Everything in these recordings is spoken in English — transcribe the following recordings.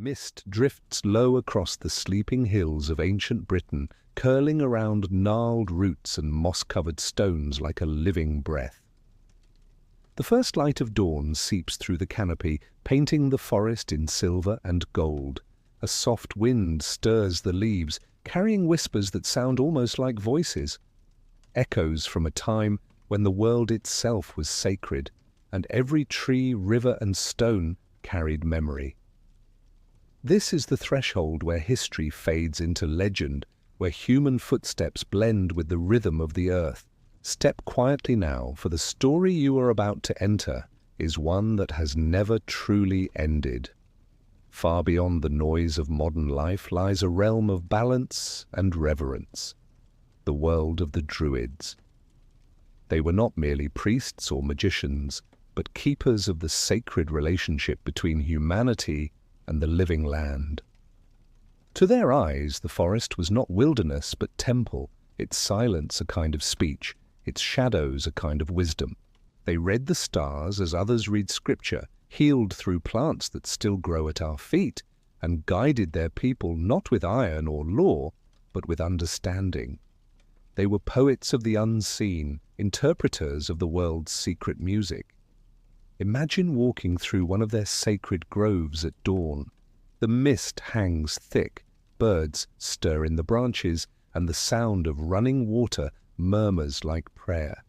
Mist drifts low across the sleeping hills of ancient Britain, curling around gnarled roots and moss-covered stones like a living breath. The first light of dawn seeps through the canopy, painting the forest in silver and gold. A soft wind stirs the leaves, carrying whispers that sound almost like voices. Echoes from a time when the world itself was sacred, and every tree, river and stone carried memory. This is the threshold where history fades into legend, where human footsteps blend with the rhythm of the earth. Step quietly now, for the story you are about to enter is one that has never truly ended. Far beyond the noise of modern life lies a realm of balance and reverence, the world of the Druids. They were not merely priests or magicians, but keepers of the sacred relationship between humanity and the living land. To their eyes, the forest was not wilderness but temple, its silence a kind of speech, its shadows a kind of wisdom. They read the stars as others read scripture, healed through plants that still grow at our feet, and guided their people not with iron or law, but with understanding. They were poets of the unseen, interpreters of the world's secret music. Imagine walking through one of their sacred groves at dawn. The mist hangs thick, birds stir in the branches, and the sound of running water murmurs like prayer.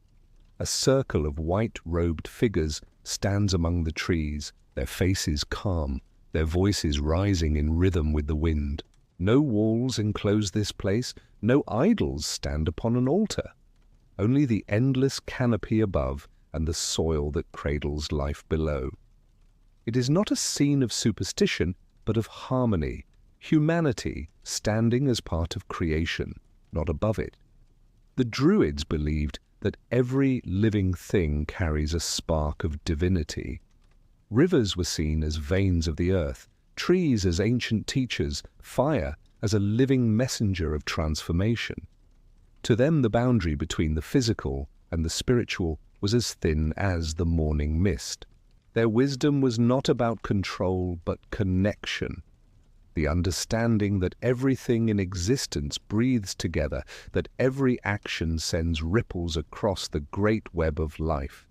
A circle of white-robed figures stands among the trees, their faces calm, their voices rising in rhythm with the wind. No walls enclose this place, no idols stand upon an altar. Only the endless canopy above and the soil that cradles life below. It is not a scene of superstition, but of harmony, humanity standing as part of creation, not above it. The Druids believed that every living thing carries a spark of divinity. Rivers were seen as veins of the earth, trees as ancient teachers, fire as a living messenger of transformation. To them, the boundary between the physical and the spiritual was as thin as the morning mist. Their wisdom was not about control, but connection. The understanding that everything in existence breathes together, that every action sends ripples across the great web of life.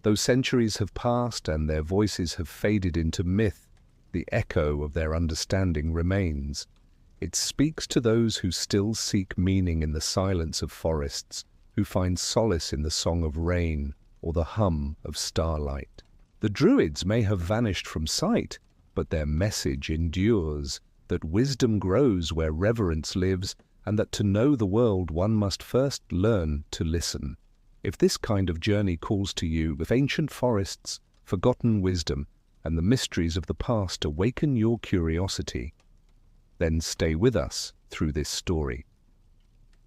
Though centuries have passed and their voices have faded into myth, the echo of their understanding remains. It speaks to those who still seek meaning in the silence of forests, who find solace in the song of rain or the hum of starlight. The Druids may have vanished from sight, but their message endures, that wisdom grows where reverence lives, and that to know the world one must first learn to listen. If this kind of journey calls to you, if ancient forests, forgotten wisdom, and the mysteries of the past awaken your curiosity, then stay with us through this story.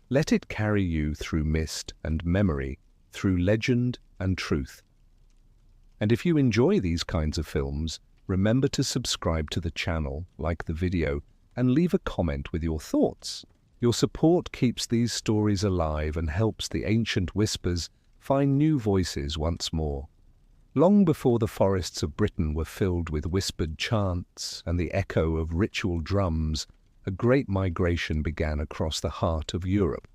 Let it carry you through mist and memory, through legend and truth. And if you enjoy these kinds of films, remember to subscribe to the channel, like the video, and leave a comment with your thoughts. Your support keeps these stories alive and helps the ancient whispers find new voices once more. Long before the forests of Britain were filled with whispered chants and the echo of ritual drums, a great migration began across the heart of Europe.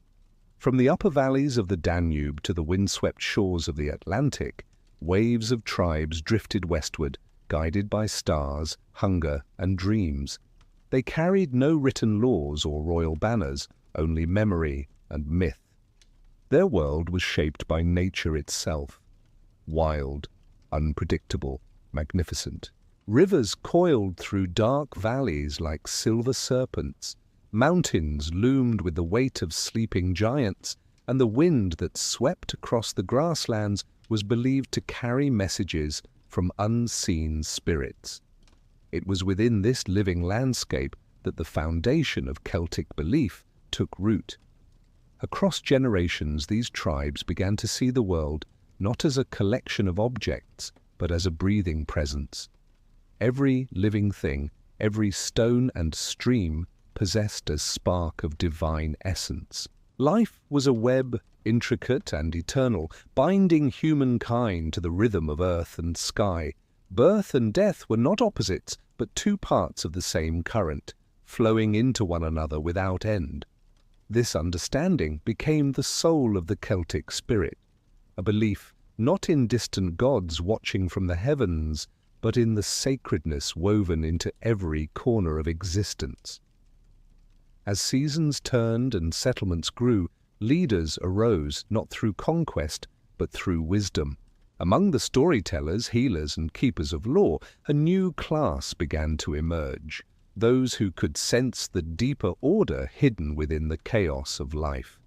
From the upper valleys of the Danube to the windswept shores of the Atlantic, waves of tribes drifted westward, guided by stars, hunger, and dreams. They carried no written laws or royal banners, only memory and myth. Their world was shaped by nature itself, wild, unpredictable, magnificent. Rivers coiled through dark valleys like silver serpents, mountains loomed with the weight of sleeping giants, and the wind that swept across the grasslands was believed to carry messages from unseen spirits. It was within this living landscape that the foundation of Celtic belief took root. Across generations, these tribes began to see the world not as a collection of objects, but as a breathing presence. Every living thing, every stone and stream possessed a spark of divine essence. Life was a web, intricate and eternal, binding humankind to the rhythm of earth and sky. Birth and death were not opposites, but two parts of the same current, flowing into one another without end. This understanding became the soul of the Celtic spirit, a belief not in distant gods watching from the heavens, but in the sacredness woven into every corner of existence. As seasons turned and settlements grew, leaders arose not through conquest, but through wisdom. Among the storytellers, healers, and keepers of law, a new class began to emerge, those who could sense the deeper order hidden within the chaos of life.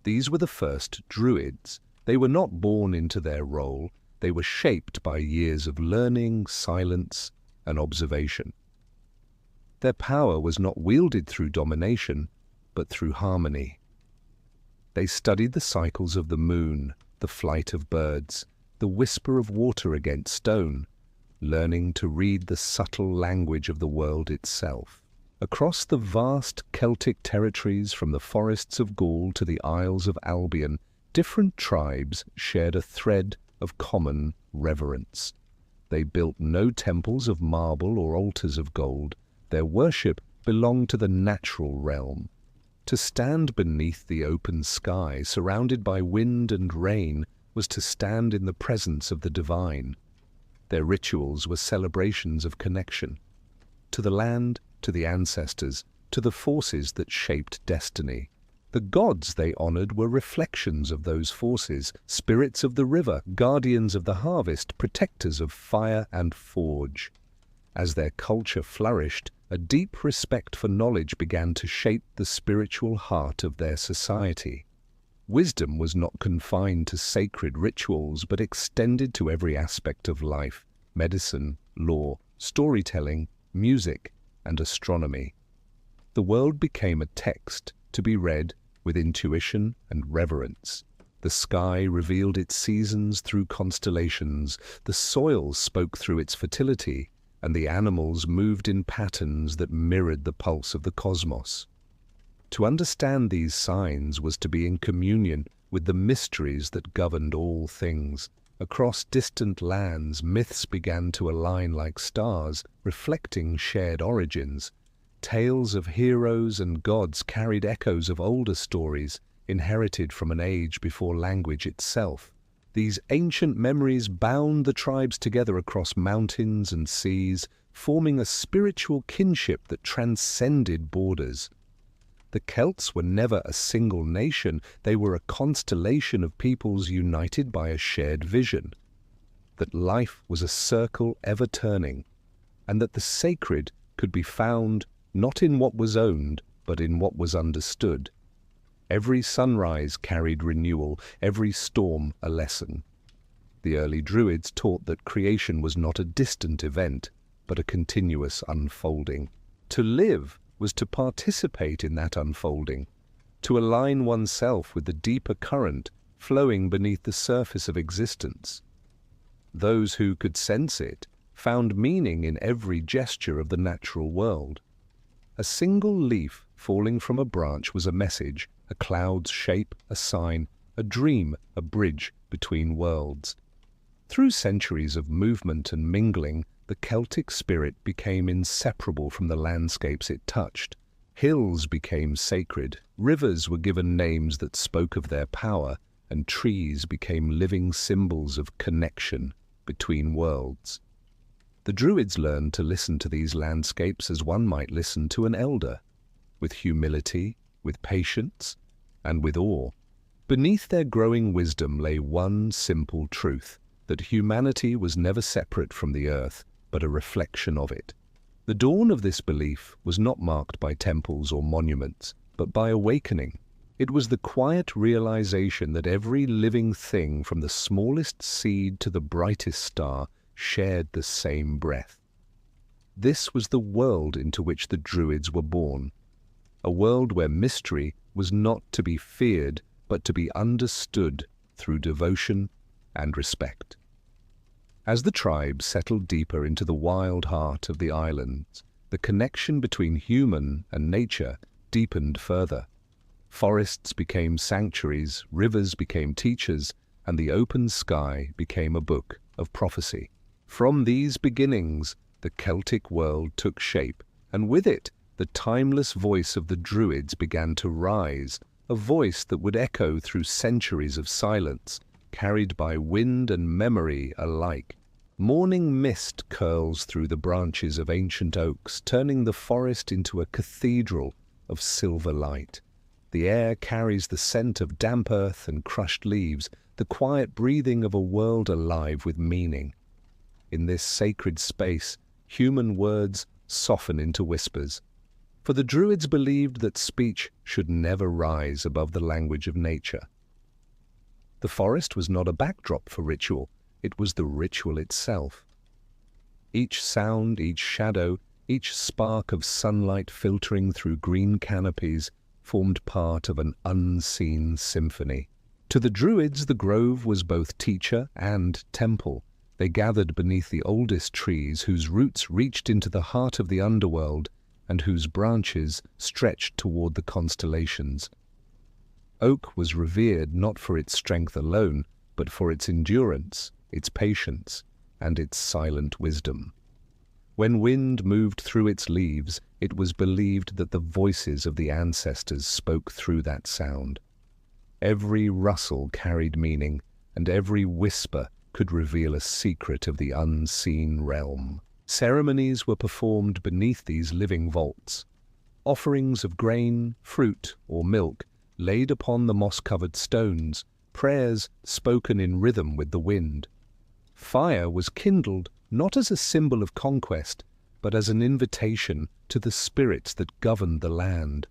These were the first Druids. They were not born into their role, they were shaped by years of learning, silence, and observation. Their power was not wielded through domination, but through harmony. They studied the cycles of the moon, the flight of birds, the whisper of water against stone, learning to read the subtle language of the world itself. Across the vast Celtic territories, from the forests of Gaul to the Isles of Albion, different tribes shared a thread of common reverence. They built no temples of marble or altars of gold. Their worship belonged to the natural realm. To stand beneath the open sky, surrounded by wind and rain, was to stand in the presence of the divine. Their rituals were celebrations of connection to the land, to the ancestors, to the forces that shaped destiny. The gods they honored were reflections of those forces, spirits of the river, guardians of the harvest, protectors of fire and forge. As their culture flourished, a deep respect for knowledge began to shape the spiritual heart of their society. Wisdom was not confined to sacred rituals, but extended to every aspect of life: medicine, law, storytelling, music, and astronomy. The world became a text to be read with intuition and reverence. The sky revealed its seasons through constellations, the soil spoke through its fertility, and the animals moved in patterns that mirrored the pulse of the cosmos. To understand these signs was to be in communion with the mysteries that governed all things. Across distant lands, myths began to align like stars, reflecting shared origins. Tales of heroes and gods carried echoes of older stories, inherited from an age before language itself. These ancient memories bound the tribes together across mountains and seas, forming a spiritual kinship that transcended borders. The Celts were never a single nation, they were a constellation of peoples united by a shared vision. That life was a circle ever turning, and that the sacred could be found not in what was owned, but in what was understood. Every sunrise carried renewal, every storm a lesson. The early Druids taught that creation was not a distant event, but a continuous unfolding. To live was to participate in that unfolding, to align oneself with the deeper current flowing beneath the surface of existence. Those who could sense it found meaning in every gesture of the natural world. A single leaf falling from a branch was a message, a cloud's shape, a sign, a dream, a bridge between worlds. Through centuries of movement and mingling, the Celtic spirit became inseparable from the landscapes it touched. Hills became sacred, rivers were given names that spoke of their power, and trees became living symbols of connection between worlds. The Druids learned to listen to these landscapes as one might listen to an elder, with humility, with patience, and with awe. Beneath their growing wisdom lay one simple truth, that humanity was never separate from the earth, but a reflection of it. The dawn of this belief was not marked by temples or monuments, but by awakening. It was the quiet realization that every living thing, from the smallest seed to the brightest star, shared the same breath. This was the world into which the Druids were born, a world where mystery was not to be feared, but to be understood through devotion and respect. As the tribes settled deeper into the wild heart of the islands, the connection between human and nature deepened further. Forests became sanctuaries, rivers became teachers, and the open sky became a book of prophecy. From these beginnings, the Celtic world took shape, and with it, the timeless voice of the Druids began to rise, a voice that would echo through centuries of silence, carried by wind and memory alike. Morning mist curls through the branches of ancient oaks, turning the forest into a cathedral of silver light. The air carries the scent of damp earth and crushed leaves, the quiet breathing of a world alive with meaning. In this sacred space, human words soften into whispers. For the Druids believed that speech should never rise above the language of nature. The forest was not a backdrop for ritual, it was the ritual itself. Each sound, each shadow, each spark of sunlight filtering through green canopies formed part of an unseen symphony. To the Druids, the grove was both teacher and temple. They gathered beneath the oldest trees whose roots reached into the heart of the underworld and whose branches stretched toward the constellations. Oak was revered not for its strength alone, but for its endurance, its patience, and its silent wisdom. When wind moved through its leaves, it was believed that the voices of the ancestors spoke through that sound. Every rustle carried meaning, and every whisper could reveal a secret of the unseen realm. Ceremonies were performed beneath these living vaults. Offerings of grain, fruit, or milk laid upon the moss-covered stones, prayers spoken in rhythm with the wind. Fire was kindled not as a symbol of conquest, but as an invitation to the spirits that governed the land.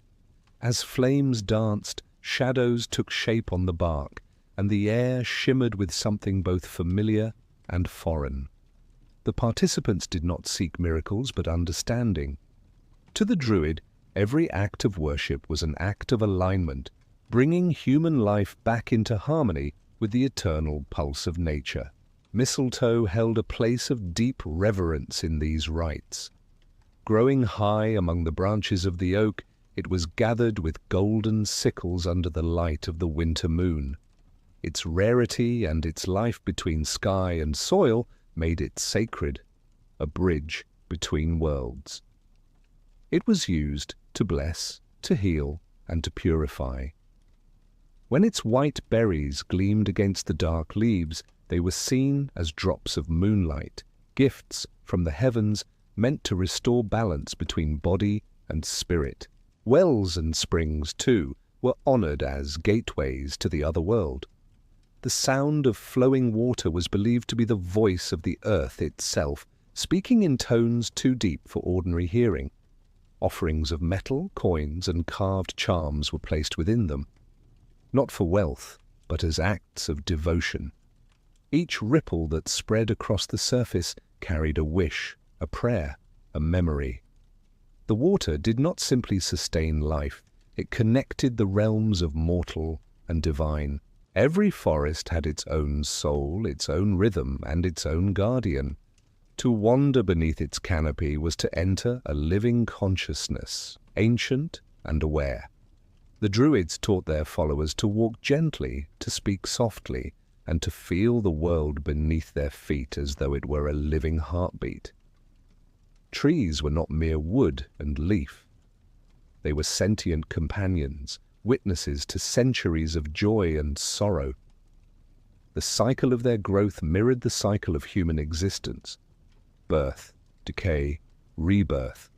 As flames danced, shadows took shape on the bark, and the air shimmered with something both familiar and foreign. The participants did not seek miracles, but understanding. To the Druid, every act of worship was an act of alignment, bringing human life back into harmony with the eternal pulse of nature. Mistletoe held a place of deep reverence in these rites. Growing high among the branches of the oak, it was gathered with golden sickles under the light of the winter moon. Its rarity and its life between sky and soil made it sacred, a bridge between worlds. It was used to bless, to heal, and to purify. When its white berries gleamed against the dark leaves, they were seen as drops of moonlight, gifts from the heavens meant to restore balance between body and spirit. Wells and springs, too, were honored as gateways to the other world. The sound of flowing water was believed to be the voice of the earth itself, speaking in tones too deep for ordinary hearing. Offerings of metal, coins, and carved charms were placed within them, not for wealth, but as acts of devotion. Each ripple that spread across the surface carried a wish, a prayer, a memory. The water did not simply sustain life, it connected the realms of mortal and divine. Every forest had its own soul, its own rhythm, and its own guardian. To wander beneath its canopy was to enter a living consciousness, ancient and aware. The Druids taught their followers to walk gently, to speak softly, and to feel the world beneath their feet as though it were a living heartbeat. Trees were not mere wood and leaf. They were sentient companions, witnesses to centuries of joy and sorrow. The cycle of their growth mirrored the cycle of human existence. Birth, decay, rebirth.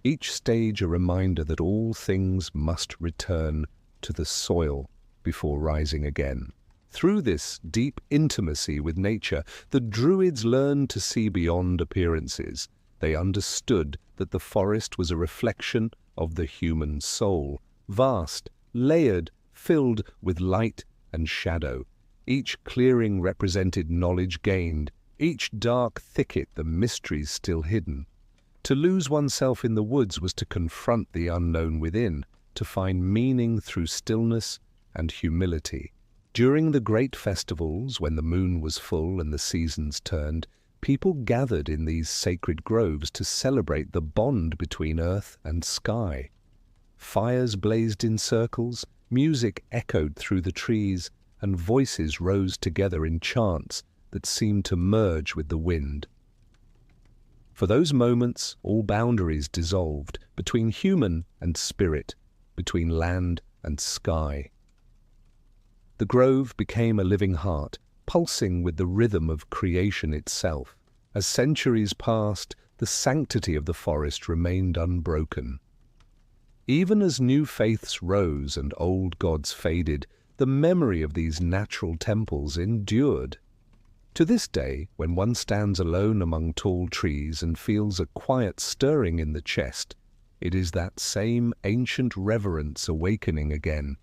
Each stage a reminder that all things must return to the soil before rising again. Through this deep intimacy with nature, the Druids learned to see beyond appearances. They understood that the forest was a reflection of the human soul, vast, layered, filled with light and shadow. Each clearing represented knowledge gained, each dark thicket the mysteries still hidden. To lose oneself in the woods was to confront the unknown within, to find meaning through stillness and humility. During the great festivals, when the moon was full and the seasons turned, people gathered in these sacred groves to celebrate the bond between earth and sky. Fires blazed in circles, music echoed through the trees, and voices rose together in chants that seemed to merge with the wind. For those moments, all boundaries dissolved between human and spirit, between land and sky. The grove became a living heart, pulsing with the rhythm of creation itself. As centuries passed, the sanctity of the forest remained unbroken. Even as new faiths rose and old gods faded, the memory of these natural temples endured. To this day, when one stands alone among tall trees and feels a quiet stirring in the chest, it is that same ancient reverence awakening again.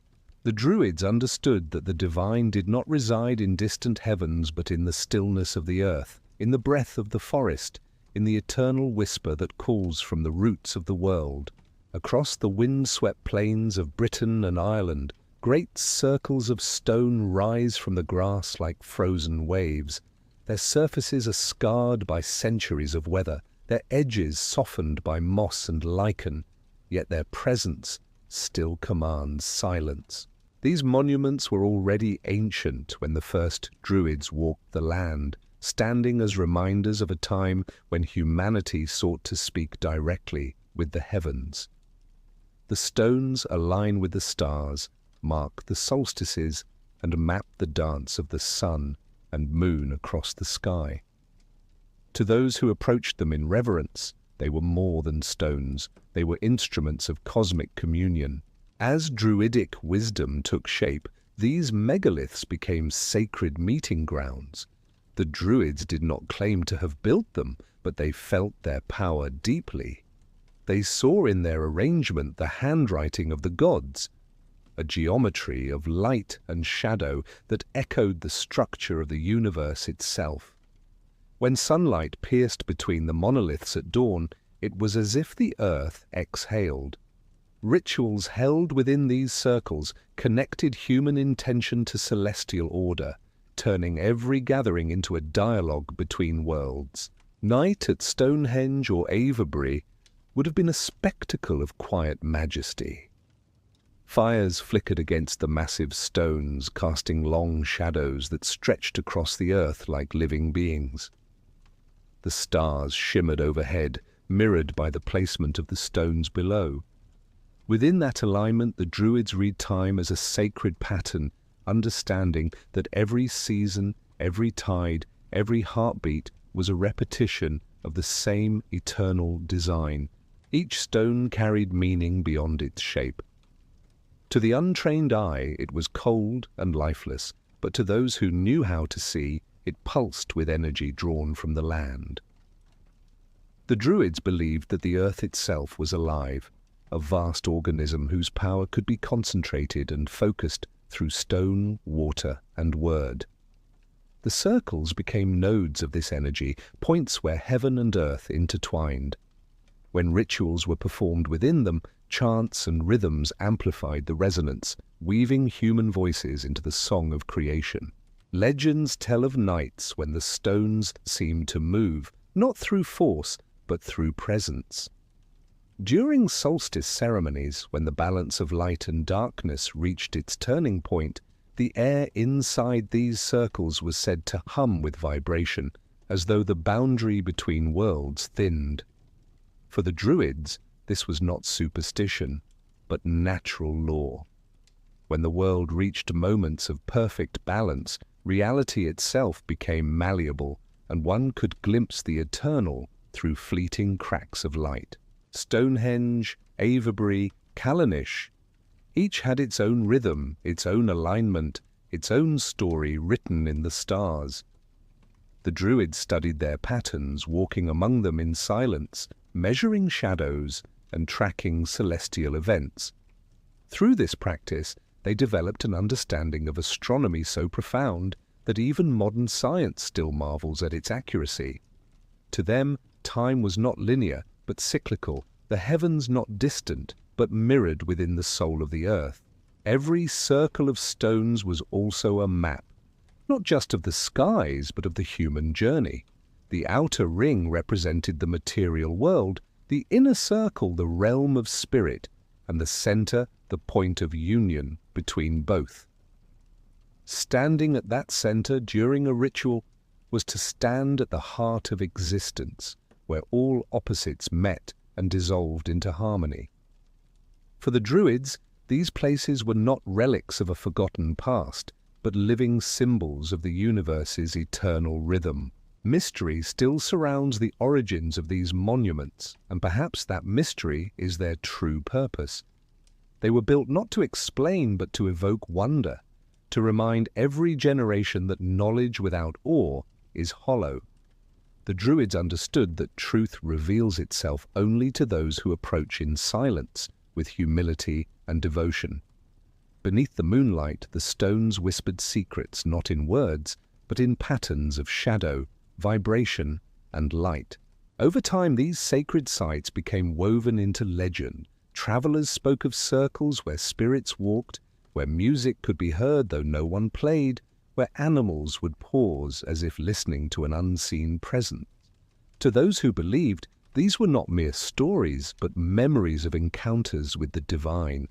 The Druids understood that the divine did not reside in distant heavens but in the stillness of the earth, in the breath of the forest, in the eternal whisper that calls from the roots of the world. Across the wind-swept plains of Britain and Ireland, great circles of stone rise from the grass like frozen waves. Their surfaces are scarred by centuries of weather, their edges softened by moss and lichen, yet their presence still commands silence. These monuments were already ancient when the first Druids walked the land, standing as reminders of a time when humanity sought to speak directly with the heavens. The stones align with the stars, mark the solstices, and map the dance of the sun and moon across the sky. To those who approached them in reverence, they were more than stones, they were instruments of cosmic communion. As Druidic wisdom took shape, these megaliths became sacred meeting grounds. The Druids did not claim to have built them, but they felt their power deeply. They saw in their arrangement the handwriting of the gods, a geometry of light and shadow that echoed the structure of the universe itself. When sunlight pierced between the monoliths at dawn, it was as if the earth exhaled. Rituals held within these circles connected human intention to celestial order, turning every gathering into a dialogue between worlds. Night at Stonehenge or Avebury would have been a spectacle of quiet majesty. Fires flickered against the massive stones, casting long shadows that stretched across the earth like living beings. The stars shimmered overhead, mirrored by the placement of the stones below. Within that alignment, the Druids read time as a sacred pattern, understanding that every season, every tide, every heartbeat was a repetition of the same eternal design. Each stone carried meaning beyond its shape. To the untrained eye, it was cold and lifeless, but to those who knew how to see, it pulsed with energy drawn from the land. The Druids believed that the earth itself was alive, a vast organism whose power could be concentrated and focused through stone, water, and word. The circles became nodes of this energy, points where heaven and earth intertwined. When rituals were performed within them, chants and rhythms amplified the resonance, weaving human voices into the song of creation. Legends tell of nights when the stones seemed to move, not through force, but through presence. During solstice ceremonies, when the balance of light and darkness reached its turning point, the air inside these circles was said to hum with vibration, as though the boundary between worlds thinned. For the Druids, this was not superstition, but natural law. When the world reached moments of perfect balance, reality itself became malleable, and one could glimpse the eternal through fleeting cracks of light. Stonehenge, Avebury, Callanish, each had its own rhythm, its own alignment, its own story written in the stars. The Druids studied their patterns, walking among them in silence, measuring shadows and tracking celestial events. Through this practice, they developed an understanding of astronomy so profound that even modern science still marvels at its accuracy. To them, time was not linear, but cyclical, the heavens not distant, but mirrored within the soul of the earth. Every circle of stones was also a map, not just of the skies, but of the human journey. The outer ring represented the material world, the inner circle the realm of spirit, and the center the point of union between both. Standing at that center during a ritual was to stand at the heart of existence, where all opposites met and dissolved into harmony. For the Druids, these places were not relics of a forgotten past, but living symbols of the universe's eternal rhythm. Mystery still surrounds the origins of these monuments, and perhaps that mystery is their true purpose. They were built not to explain, but to evoke wonder, to remind every generation that knowledge without awe is hollow. The Druids understood that truth reveals itself only to those who approach in silence, with humility and devotion. Beneath the moonlight, the stones whispered secrets not in words, but in patterns of shadow, vibration, and light. Over time, these sacred sites became woven into legend. Travelers spoke of circles where spirits walked, where music could be heard though no one played, where animals would pause as if listening to an unseen presence. To those who believed, these were not mere stories, but memories of encounters with the divine.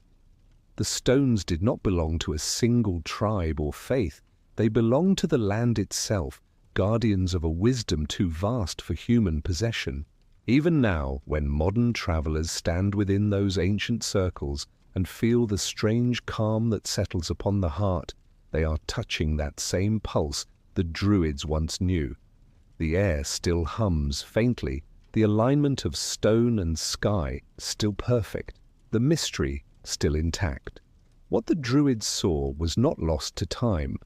The stones did not belong to a single tribe or faith. They belonged to the land itself, guardians of a wisdom too vast for human possession. Even now, when modern travelers stand within those ancient circles and feel the strange calm that settles upon the heart, they are touching that same pulse the Druids once knew. The air still hums faintly, the alignment of stone and sky still perfect, the mystery still intact. What the Druids saw was not lost to time.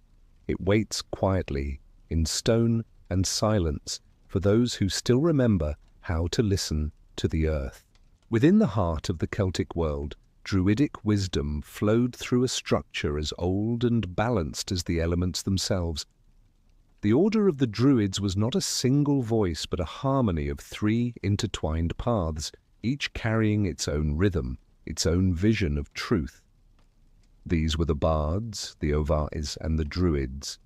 It waits quietly, in stone and silence, for those who still remember how to listen to the earth. Within the heart of the Celtic world, Druidic wisdom flowed through a structure as old and balanced as the elements themselves. The order of the Druids was not a single voice, but a harmony of three intertwined paths, each carrying its own rhythm, its own vision of truth. These were the bards, the ovates, and the Druids.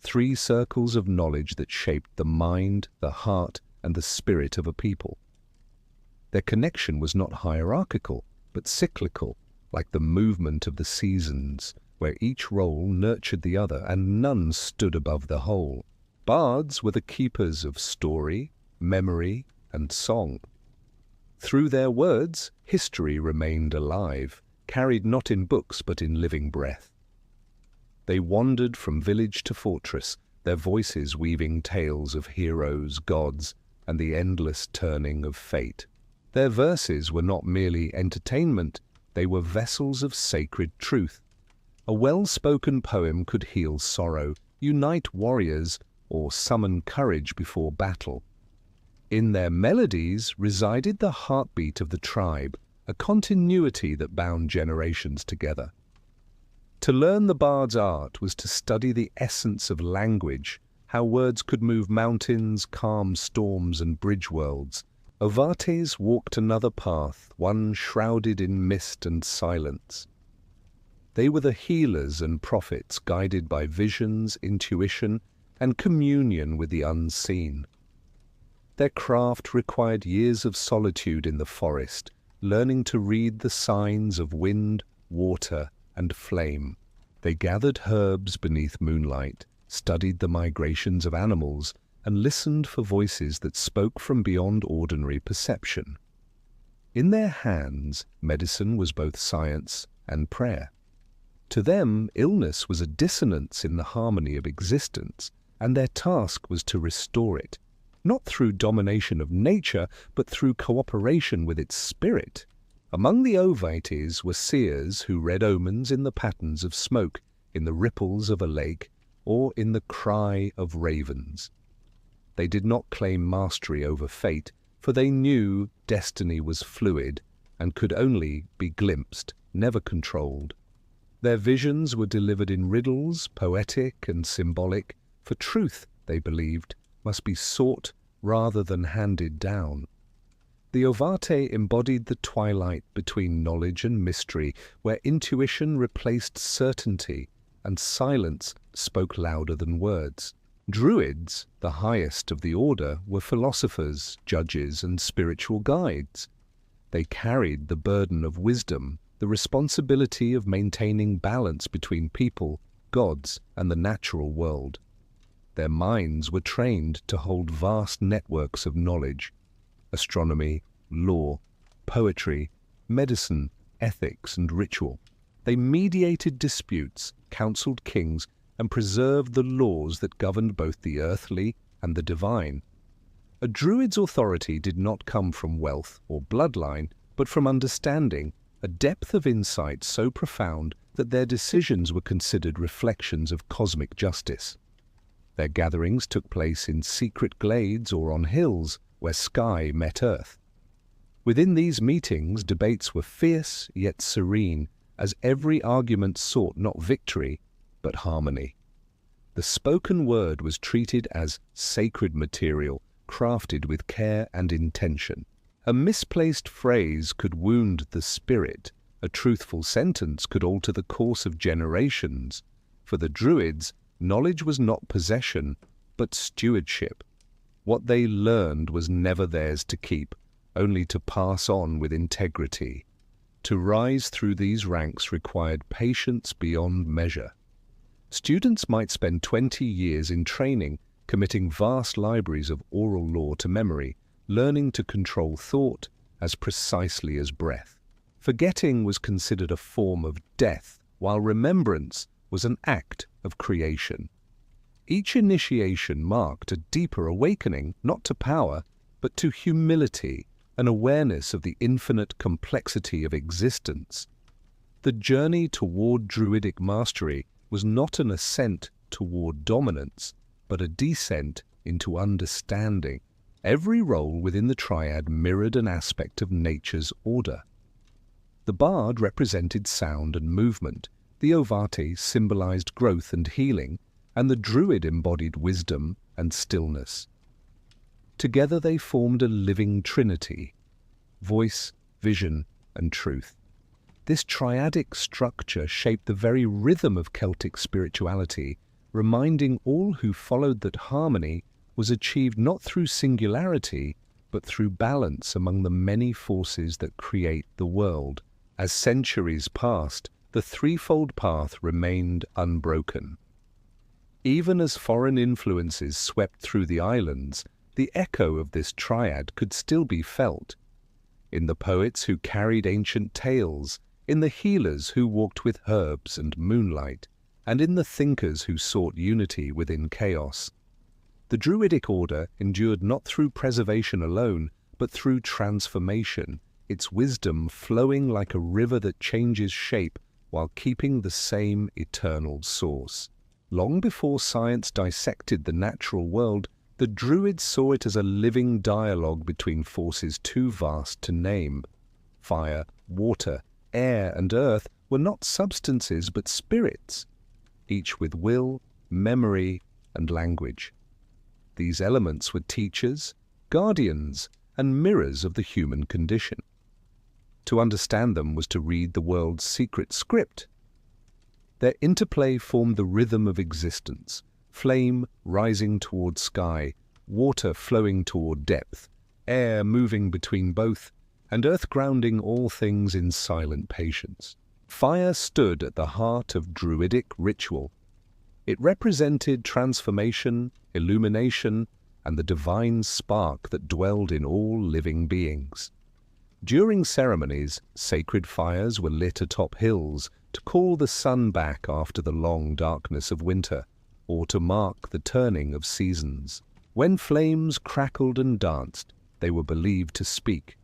Three circles of knowledge that shaped the mind, the heart, and the spirit of a people. Their connection was not hierarchical, but cyclical, like the movement of the seasons, where each role nurtured the other and none stood above the whole. Bards were the keepers of story, memory, and song. Through their words, history remained alive, carried not in books but in living breath. They wandered from village to fortress, their voices weaving tales of heroes, gods, and the endless turning of fate. Their verses were not merely entertainment, they were vessels of sacred truth. A well-spoken poem could heal sorrow, unite warriors, or summon courage before battle. In their melodies resided the heartbeat of the tribe, a continuity that bound generations together. To learn the bard's art was to study the essence of language, how words could move mountains, calm storms, and bridge worlds. Ovates walked another path, one shrouded in mist and silence. They were the healers and prophets, guided by visions, intuition, and communion with the unseen. Their craft required years of solitude in the forest, learning to read the signs of wind, water, and flame. They gathered herbs beneath moonlight, studied the migrations of animals, and listened for voices that spoke from beyond ordinary perception. In their hands, medicine was both science and prayer. To them, illness was a dissonance in the harmony of existence, and their task was to restore it, not through domination of nature, but through cooperation with its spirit. Among the Ovates were seers who read omens in the patterns of smoke, in the ripples of a lake, or in the cry of ravens. They did not claim mastery over fate, for they knew destiny was fluid and could only be glimpsed, never controlled. Their visions were delivered in riddles, poetic and symbolic, for truth, they believed, must be sought rather than handed down. The Ovate embodied the twilight between knowledge and mystery, where intuition replaced certainty and silence spoke louder than words. Druids, the highest of the order, were philosophers, judges, and spiritual guides. They carried the burden of wisdom, the responsibility of maintaining balance between people, gods, and the natural world. Their minds were trained to hold vast networks of knowledge: astronomy, law, poetry, medicine, ethics, and ritual. They mediated disputes, counseled kings, and preserved the laws that governed both the earthly and the divine. A Druid's authority did not come from wealth or bloodline, but from understanding, a depth of insight so profound that their decisions were considered reflections of cosmic justice. Their gatherings took place in secret glades or on hills where sky met earth. Within these meetings, debates were fierce yet serene, as every argument sought not victory, but harmony. The spoken word was treated as sacred material, crafted with care and intention. A misplaced phrase could wound the spirit. A truthful sentence could alter the course of generations. For the Druids, knowledge was not possession, but stewardship. What they learned was never theirs to keep, only to pass on with integrity. To rise through these ranks required patience beyond measure. Students might spend 20 years in training, committing vast libraries of oral lore to memory, learning to control thought as precisely as breath. Forgetting was considered a form of death, while remembrance was an act of creation. Each initiation marked a deeper awakening, not to power, but to humility, an awareness of the infinite complexity of existence. The journey toward Druidic mastery was not an ascent toward dominance, but a descent into understanding. Every role within the triad mirrored an aspect of nature's order. The bard represented sound and movement, the ovate symbolized growth and healing, and the druid embodied wisdom and stillness. Together they formed a living trinity: voice, vision, and truth. This triadic structure shaped the very rhythm of Celtic spirituality, reminding all who followed that harmony was achieved not through singularity, but through balance among the many forces that create the world. As centuries passed, the threefold path remained unbroken. Even as foreign influences swept through the islands, the echo of this triad could still be felt. In the poets who carried ancient tales, in the healers who walked with herbs and moonlight, and in the thinkers who sought unity within chaos. The Druidic order endured not through preservation alone, but through transformation, its wisdom flowing like a river that changes shape while keeping the same eternal source. Long before science dissected the natural world, the Druids saw it as a living dialogue between forces too vast to name. Fire, water, air, and earth were not substances but spirits, each with will, memory, and language. These elements were teachers, guardians, and mirrors of the human condition. To understand them was to read the world's secret script. Their interplay formed the rhythm of existence: flame rising toward sky, water flowing toward depth, air moving between both, and earth grounding all things in silent patience. Fire stood at the heart of Druidic ritual. It represented transformation, illumination, and the divine spark that dwelled in all living beings. During ceremonies, sacred fires were lit atop hills to call the sun back after the long darkness of winter, or to mark the turning of seasons. When flames crackled and danced, they were believed to speak.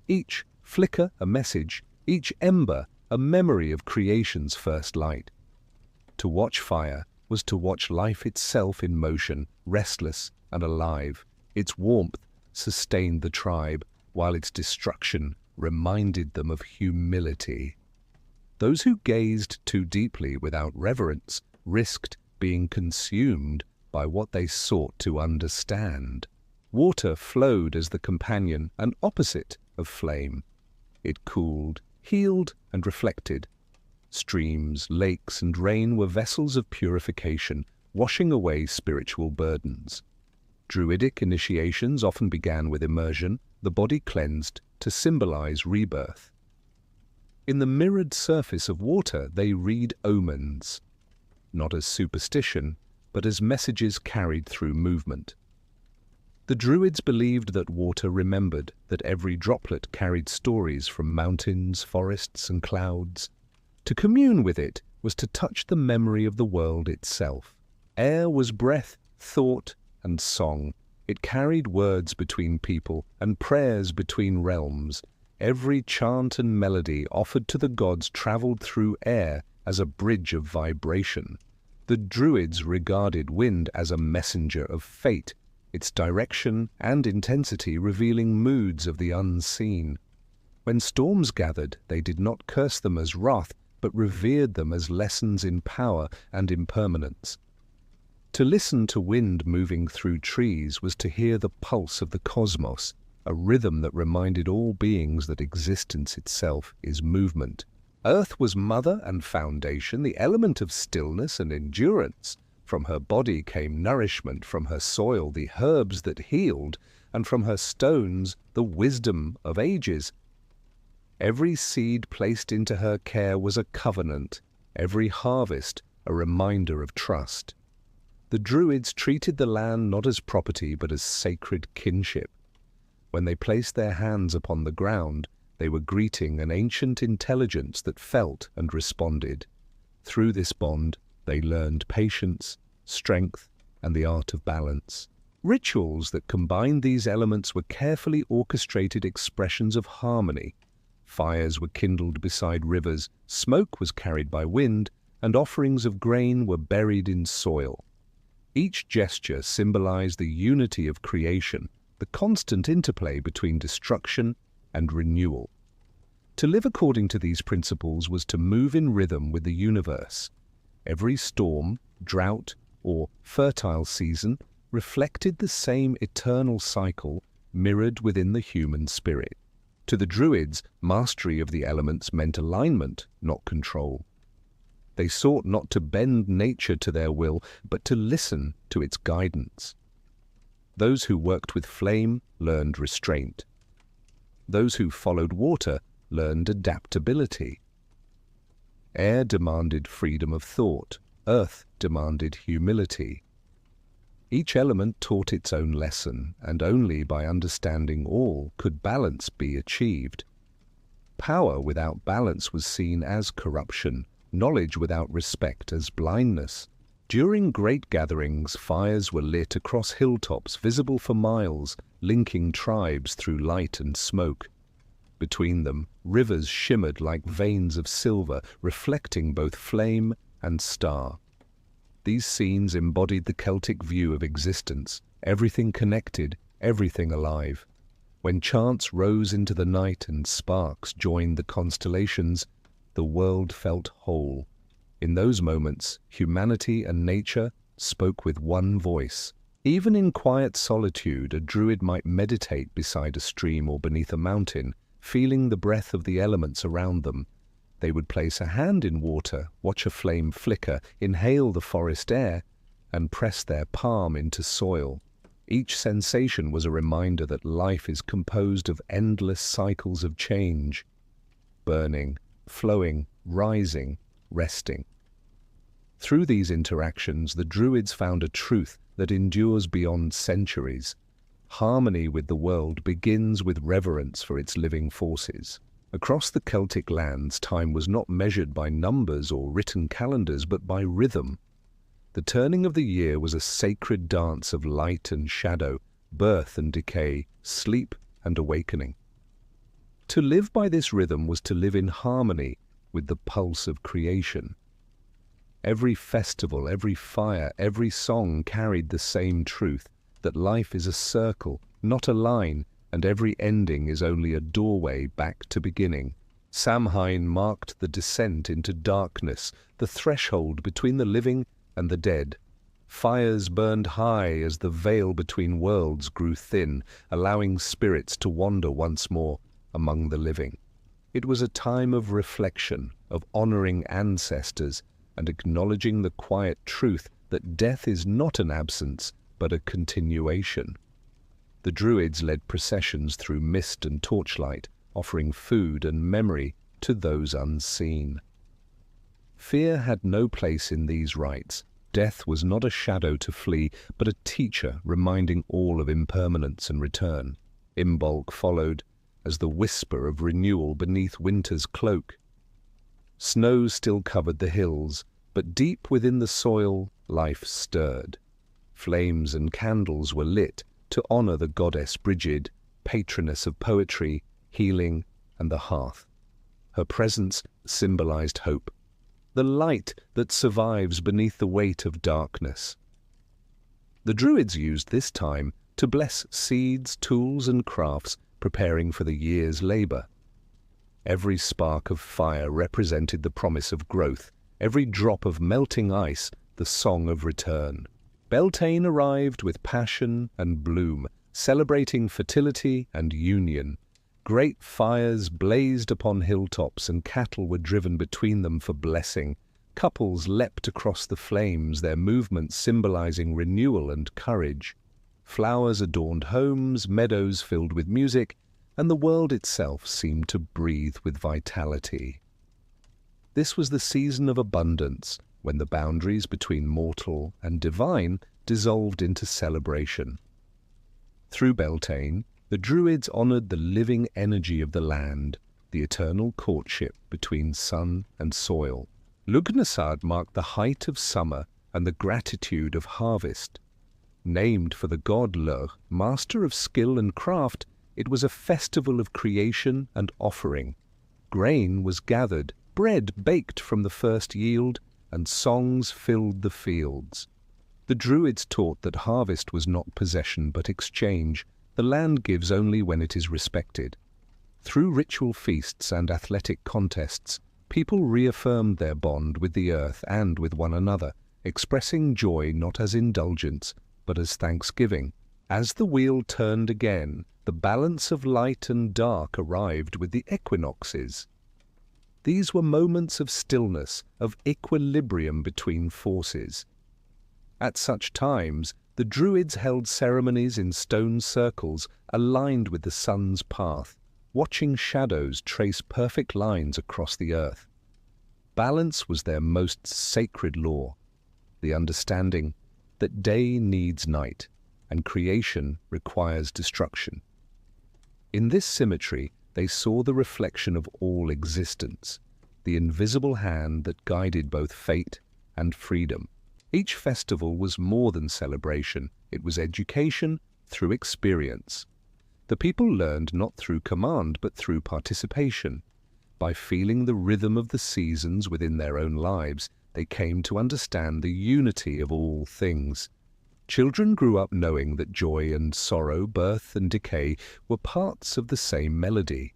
Each flicker a message, each ember a memory of creation's first light. To watch fire was to watch life itself in motion, restless and alive. Its warmth sustained the tribe, while its destruction reminded them of humility. Those who gazed too deeply without reverence risked being consumed by what they sought to understand. Water flowed as the companion and opposite of flame. It cooled, healed, and reflected. Streams, lakes, and rain were vessels of purification, washing away spiritual burdens. Druidic initiations often began with immersion, the body cleansed to symbolize rebirth. In the mirrored surface of water, they read omens, not as superstition, but as messages carried through movement. The Druids believed that water remembered, that every droplet carried stories from mountains, forests, and clouds. To commune with it was to touch the memory of the world itself. Air was breath, thought, and song. It carried words between people and prayers between realms. Every chant and melody offered to the gods traveled through air as a bridge of vibration. The Druids regarded wind as a messenger of fate, its direction and intensity revealing moods of the unseen. When storms gathered, they did not curse them as wrath, but revered them as lessons in power and impermanence. To listen to wind moving through trees was to hear the pulse of the cosmos, a rhythm that reminded all beings that existence itself is movement. Earth was mother and foundation, the element of stillness and endurance. From her body came nourishment, from her soil the herbs that healed, and from her stones the wisdom of ages. Every seed placed into her care was a covenant, every harvest a reminder of trust. The Druids treated the land not as property but as sacred kinship. When they placed their hands upon the ground, they were greeting an ancient intelligence that felt and responded. Through this bond, they learned patience, strength, and the art of balance. Rituals that combined these elements were carefully orchestrated expressions of harmony. Fires were kindled beside rivers, smoke was carried by wind, and offerings of grain were buried in soil. Each gesture symbolized the unity of creation, the constant interplay between destruction and renewal. To live according to these principles was to move in rhythm with the universe. Every storm, drought, or fertile season reflected the same eternal cycle mirrored within the human spirit. To the Druids, mastery of the elements meant alignment, not control. They sought not to bend nature to their will, but to listen to its guidance. Those who worked with flame learned restraint. Those who followed water learned adaptability. Air demanded freedom of thought. Earth demanded humility. Each element taught its own lesson, and only by understanding all could balance be achieved. Power without balance was seen as corruption, knowledge without respect as blindness. During great gatherings, fires were lit across hilltops, visible for miles, linking tribes through light and smoke. Between them, rivers shimmered like veins of silver, reflecting both flame and star. These scenes embodied the Celtic view of existence, everything connected, everything alive. When chants rose into the night and sparks joined the constellations, the world felt whole. In those moments, humanity and nature spoke with one voice. Even in quiet solitude, a druid might meditate beside a stream or beneath a mountain, feeling the breath of the elements around them. They would place a hand in water, watch a flame flicker, inhale the forest air, and press their palm into soil. Each sensation was a reminder that life is composed of endless cycles of change, burning, flowing, rising, resting. Through these interactions, the Druids found a truth that endures beyond centuries. Harmony with the world begins with reverence for its living forces. Across the Celtic lands, time was not measured by numbers or written calendars, but by rhythm. The turning of the year was a sacred dance of light and shadow, birth and decay, sleep and awakening. To live by this rhythm was to live in harmony with the pulse of creation. Every festival, every fire, every song carried the same truth, that life is a circle, not a line, and every ending is only a doorway back to beginning. Samhain marked the descent into darkness, the threshold between the living and the dead. Fires burned high as the veil between worlds grew thin, allowing spirits to wander once more among the living. It was a time of reflection, of honoring ancestors, and acknowledging the quiet truth that death is not an absence, but a continuation. The Druids led processions through mist and torchlight, offering food and memory to those unseen. Fear had no place in these rites. Death was not a shadow to flee, but a teacher reminding all of impermanence and return. Imbolc followed, as the whisper of renewal beneath winter's cloak. Snow still covered the hills, but deep within the soil, life stirred. Flames and candles were lit to honor the goddess Brigid, patroness of poetry, healing, and the hearth. Her presence symbolized hope, the light that survives beneath the weight of darkness. The Druids used this time to bless seeds, tools, and crafts, preparing for the year's labor. Every spark of fire represented the promise of growth, every drop of melting ice the song of return. Beltane arrived with passion and bloom, celebrating fertility and union. Great fires blazed upon hilltops, and cattle were driven between them for blessing. Couples leapt across the flames, their movements symbolizing renewal and courage. Flowers adorned homes, meadows filled with music, and the world itself seemed to breathe with vitality. This was the season of abundance, when the boundaries between mortal and divine dissolved into celebration. Through Beltane, the Druids honored the living energy of the land, the eternal courtship between sun and soil. Lughnasadh marked the height of summer and the gratitude of harvest. Named for the god Lugh, master of skill and craft, it was a festival of creation and offering. Grain was gathered, bread baked from the first yield, and songs filled the fields. The Druids taught that harvest was not possession but exchange. The land gives only when it is respected. Through ritual feasts and athletic contests, people reaffirmed their bond with the earth and with one another, expressing joy not as indulgence, but as thanksgiving. As the wheel turned again, the balance of light and dark arrived with the equinoxes. These were moments of stillness, of equilibrium between forces. At such times, the Druids held ceremonies in stone circles aligned with the sun's path, watching shadows trace perfect lines across the earth. Balance was their most sacred law, the understanding that day needs night and creation requires destruction. In this symmetry, they saw the reflection of all existence, the invisible hand that guided both fate and freedom. Each festival was more than celebration, it was education through experience. The people learned not through command but through participation. By feeling the rhythm of the seasons within their own lives, they came to understand the unity of all things. Children grew up knowing that joy and sorrow, birth and decay were parts of the same melody.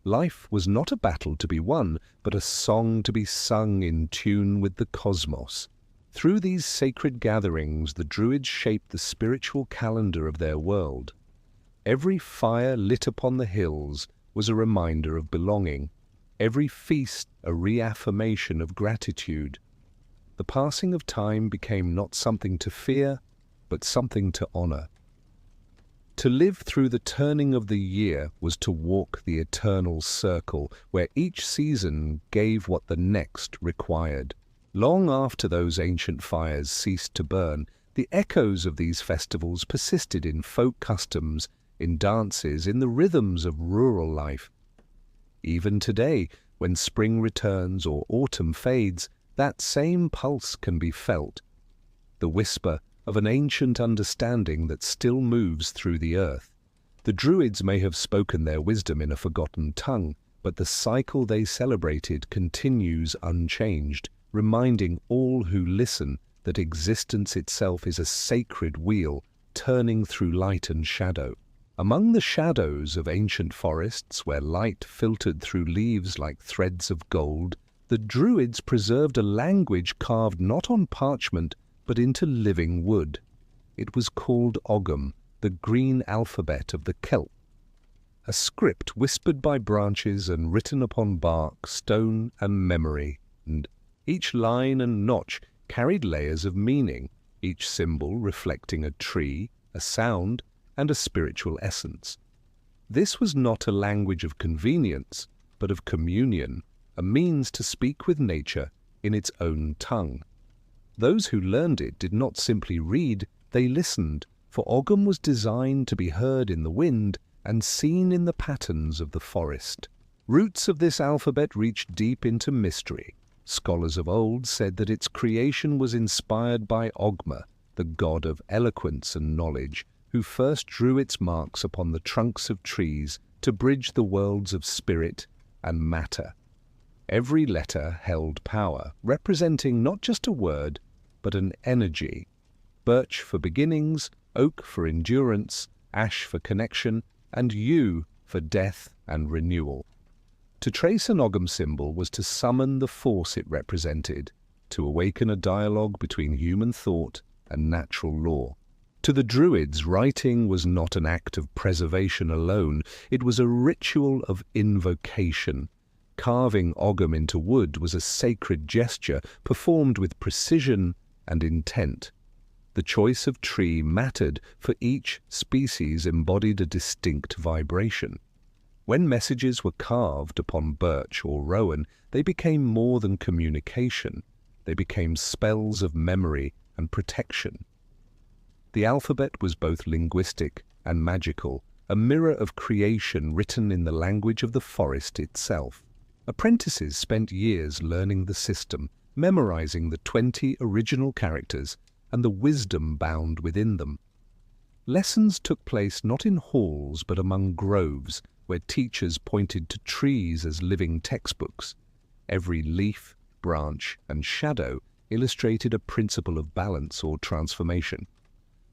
Life was not a battle to be won, but a song to be sung in tune with the cosmos. Through these sacred gatherings, the Druids shaped the spiritual calendar of their world. Every fire lit upon the hills was a reminder of belonging, every feast a reaffirmation of gratitude. The passing of time became not something to fear, but something to honor. To live through the turning of the year was to walk the eternal circle, where each season gave what the next required. Long after those ancient fires ceased to burn, the echoes of these festivals persisted in folk customs, in dances, in the rhythms of rural life. Even today, when spring returns or autumn fades, that same pulse can be felt, the whisper of an ancient understanding that still moves through the earth. The Druids may have spoken their wisdom in a forgotten tongue, but the cycle they celebrated continues unchanged, reminding all who listen that existence itself is a sacred wheel turning through light and shadow. Among the shadows of ancient forests, where light filtered through leaves like threads of gold, the Druids preserved a language carved not on parchment but into living wood. It was called Ogham, the green alphabet of the Celts, a script whispered by branches and written upon bark, stone, and memory, and each line and notch carried layers of meaning, each symbol reflecting a tree, a sound, and a spiritual essence. This was not a language of convenience, but of communion, a means to speak with nature in its own tongue. Those who learned it did not simply read, they listened, for Ogham was designed to be heard in the wind and seen in the patterns of the forest. Roots of this alphabet reached deep into mystery. Scholars of old said that its creation was inspired by Ogma, the god of eloquence and knowledge, who first drew its marks upon the trunks of trees to bridge the worlds of spirit and matter. Every letter held power, representing not just a word, but an energy. Birch for beginnings, oak for endurance, ash for connection, and yew for death and renewal. To trace an Ogham symbol was to summon the force it represented, to awaken a dialogue between human thought and natural law. To the Druids, writing was not an act of preservation alone, it was a ritual of invocation. Carving Ogham into wood was a sacred gesture performed with precision and intent. The choice of tree mattered, for each species embodied a distinct vibration. When messages were carved upon birch or rowan, they became more than communication. They became spells of memory and protection. The alphabet was both linguistic and magical, a mirror of creation written in the language of the forest itself. Apprentices spent years learning the system, memorizing the 20 original characters and the wisdom bound within them. Lessons took place not in halls but among groves, where teachers pointed to trees as living textbooks. Every leaf, branch, and shadow illustrated a principle of balance or transformation.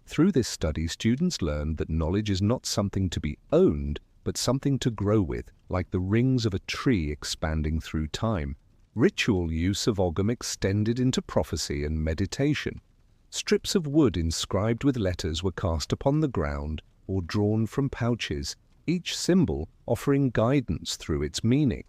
Through this study, students learned that knowledge is not something to be owned, but something to grow with, like the rings of a tree expanding through time. Ritual use of Ogham extended into prophecy and meditation. Strips of wood inscribed with letters were cast upon the ground or drawn from pouches, each symbol offering guidance through its meaning.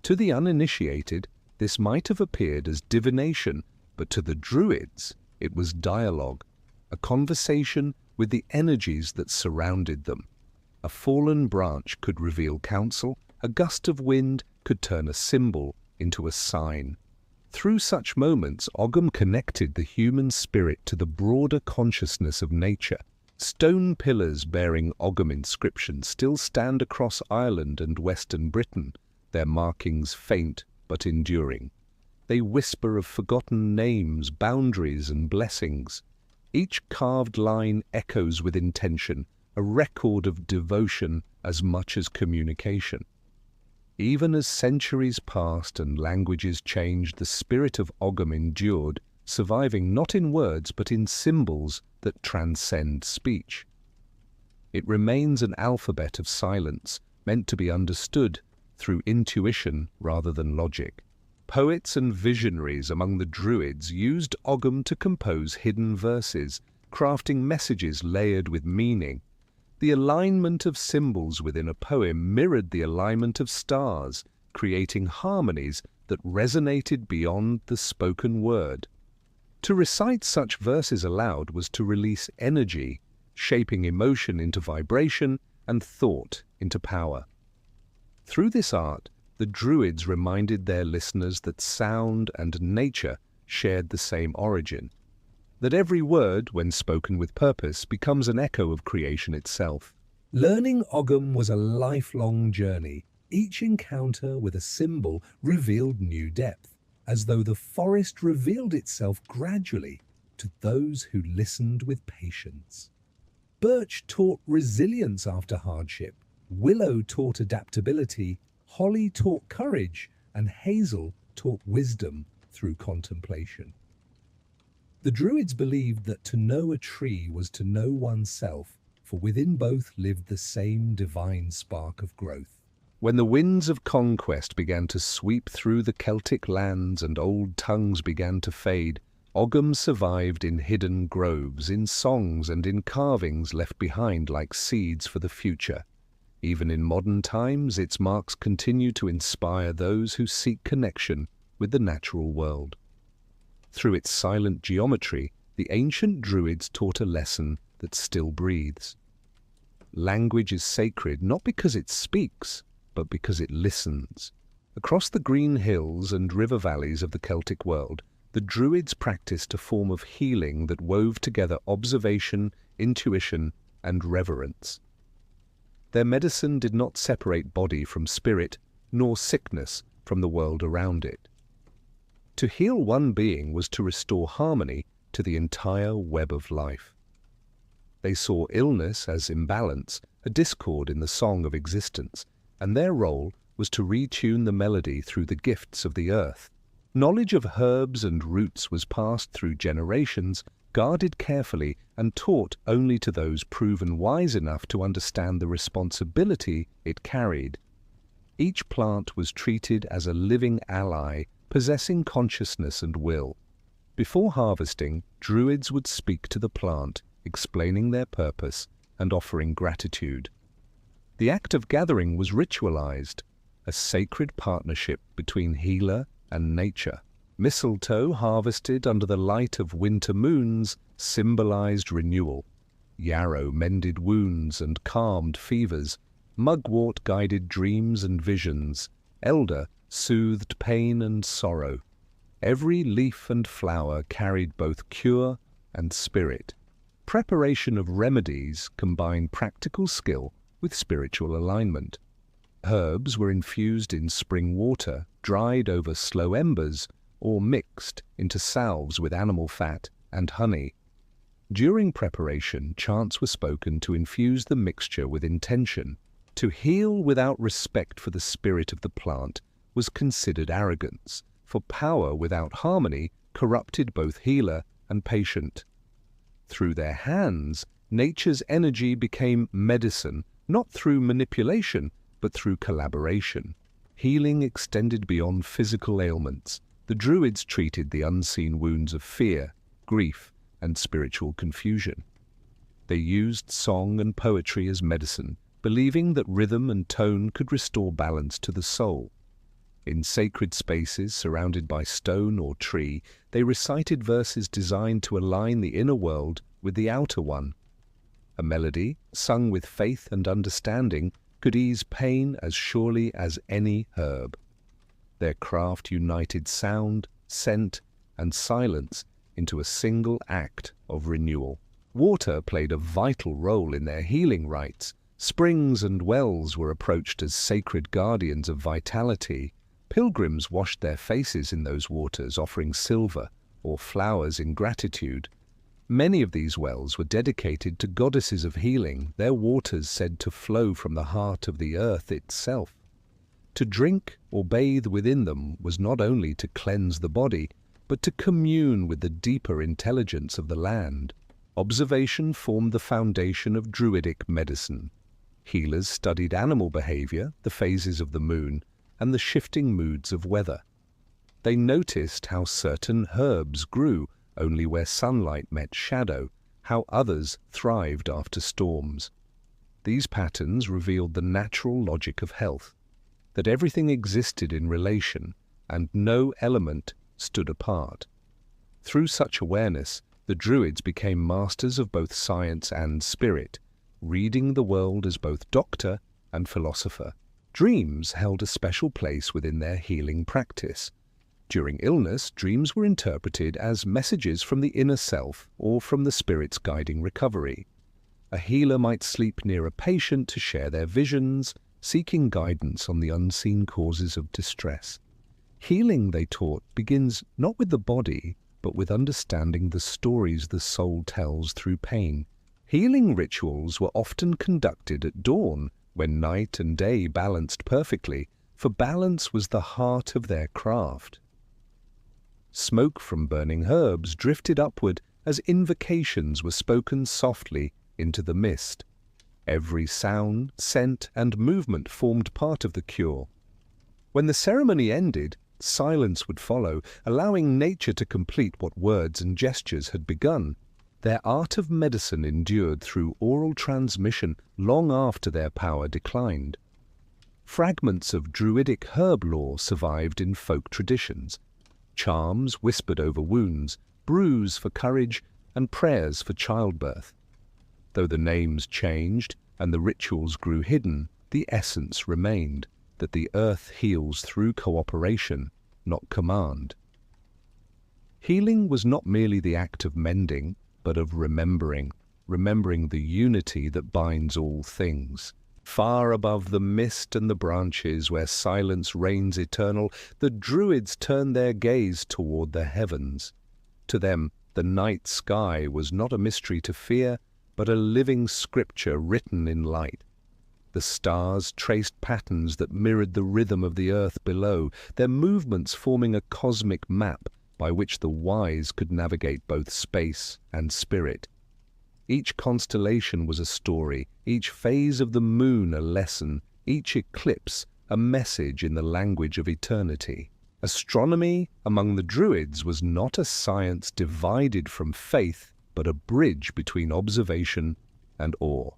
To the uninitiated, this might have appeared as divination, but to the Druids, it was dialogue, a conversation with the energies that surrounded them. A fallen branch could reveal counsel, a gust of wind could turn a symbol into a sign. Through such moments, Ogham connected the human spirit to the broader consciousness of nature. Stone pillars bearing Ogham inscriptions still stand across Ireland and Western Britain, their markings faint but enduring. They whisper of forgotten names, boundaries, and blessings. Each carved line echoes with intention, a record of devotion as much as communication. Even as centuries passed and languages changed, the spirit of Ogham endured, surviving not in words but in symbols that transcend speech. It remains an alphabet of silence, meant to be understood through intuition rather than logic. Poets and visionaries among the Druids used Ogham to compose hidden verses, crafting messages layered with meaning. The alignment of symbols within a poem mirrored the alignment of stars, creating harmonies that resonated beyond the spoken word. To recite such verses aloud was to release energy, shaping emotion into vibration and thought into power. Through this art, the Druids reminded their listeners that sound and nature shared the same origin, that every word, when spoken with purpose, becomes an echo of creation itself. Learning Ogham was a lifelong journey. Each encounter with a symbol revealed new depth, as though the forest revealed itself gradually to those who listened with patience. Birch taught resilience after hardship, willow taught adaptability, holly taught courage, and hazel taught wisdom through contemplation. The Druids believed that to know a tree was to know oneself, for within both lived the same divine spark of growth. When the winds of conquest began to sweep through the Celtic lands and old tongues began to fade, Ogham survived in hidden groves, in songs and in carvings left behind like seeds for the future. Even in modern times, its marks continue to inspire those who seek connection with the natural world. Through its silent geometry, the ancient Druids taught a lesson that still breathes. Language is sacred not because it speaks, but because it listens. Across the green hills and river valleys of the Celtic world, the the Druids practiced a form of healing that wove together observation, intuition, and reverence. Their medicine did not separate body from spirit, nor sickness from the world around it. To heal one being was to restore harmony to the entire web of life. They saw illness as imbalance, a discord in the song of existence, and their role was to retune the melody through the gifts of the earth. Knowledge of herbs and roots was passed through generations, guarded carefully and taught only to those proven wise enough to understand the responsibility it carried. Each plant was treated as a living ally, possessing consciousness and will. Before harvesting, Druids would speak to the plant, explaining their purpose and offering gratitude. The act of gathering was ritualized, a sacred partnership between healer and nature. Mistletoe, harvested under the light of winter moons, symbolized renewal. Yarrow mended wounds and calmed fevers. Mugwort guided dreams and visions. Elder soothed pain and sorrow. Every leaf and flower carried both cure and spirit. Preparation of remedies combined practical skill with spiritual alignment. Herbs were infused in spring water, dried over slow embers, or mixed into salves with animal fat and honey. During preparation, chants were spoken to infuse the mixture with intention. To heal without respect for the spirit of the plant was considered arrogance, for power without harmony corrupted both healer and patient. Through their hands, nature's energy became medicine, not through manipulation, but through collaboration. Healing extended beyond physical ailments. The Druids treated the unseen wounds of fear, grief, and spiritual confusion. They used song and poetry as medicine, believing that rhythm and tone could restore balance to the soul. In sacred spaces surrounded by stone or tree, they recited verses designed to align the inner world with the outer one. A melody, sung with faith and understanding, could ease pain as surely as any herb. Their craft united sound, scent, and silence into a single act of renewal. Water played a vital role in their healing rites. Springs and wells were approached as sacred guardians of vitality. Pilgrims washed their faces in those waters, offering silver or flowers in gratitude. Many of these wells were dedicated to goddesses of healing, their waters said to flow from the heart of the earth itself. To drink or bathe within them was not only to cleanse the body, but to commune with the deeper intelligence of the land. Observation formed the foundation of Druidic medicine. Healers studied animal behavior, the phases of the moon, and the shifting moods of weather. They noticed how certain herbs grew only where sunlight met shadow, how others thrived after storms. These patterns revealed the natural logic of health, that everything existed in relation and no element stood apart. Through such awareness, the Druids became masters of both science and spirit, reading the world as both doctor and philosopher. Dreams held a special place within their healing practice. During illness, dreams were interpreted as messages from the inner self or from the spirit's guiding recovery. A healer might sleep near a patient to share their visions, seeking guidance on the unseen causes of distress. Healing, they taught, begins not with the body, but with understanding the stories the soul tells through pain. Healing rituals were often conducted at dawn, when night and day balanced perfectly, for balance was the heart of their craft. Smoke from burning herbs drifted upward as invocations were spoken softly into the mist. Every sound, scent, and movement formed part of the cure. When the ceremony ended, silence would follow, allowing nature to complete what words and gestures had begun. Their art of medicine endured through oral transmission long after their power declined. Fragments of Druidic herb lore survived in folk traditions. Charms whispered over wounds, brews for courage, and prayers for childbirth. Though the names changed and the rituals grew hidden, the essence remained, that the earth heals through cooperation, not command. Healing was not merely the act of mending, but of remembering the unity that binds all things. Far above the mist and the branches, where silence reigns eternal, the Druids turned their gaze toward the heavens. To them, the night sky was not a mystery to fear, but a living scripture written in light. The stars traced patterns that mirrored the rhythm of the earth below, their movements forming a cosmic map by which the wise could navigate both space and spirit. Each constellation was a story, each phase of the moon a lesson, each eclipse a message in the language of eternity. Astronomy among the Druids was not a science divided from faith, but a bridge between observation and awe.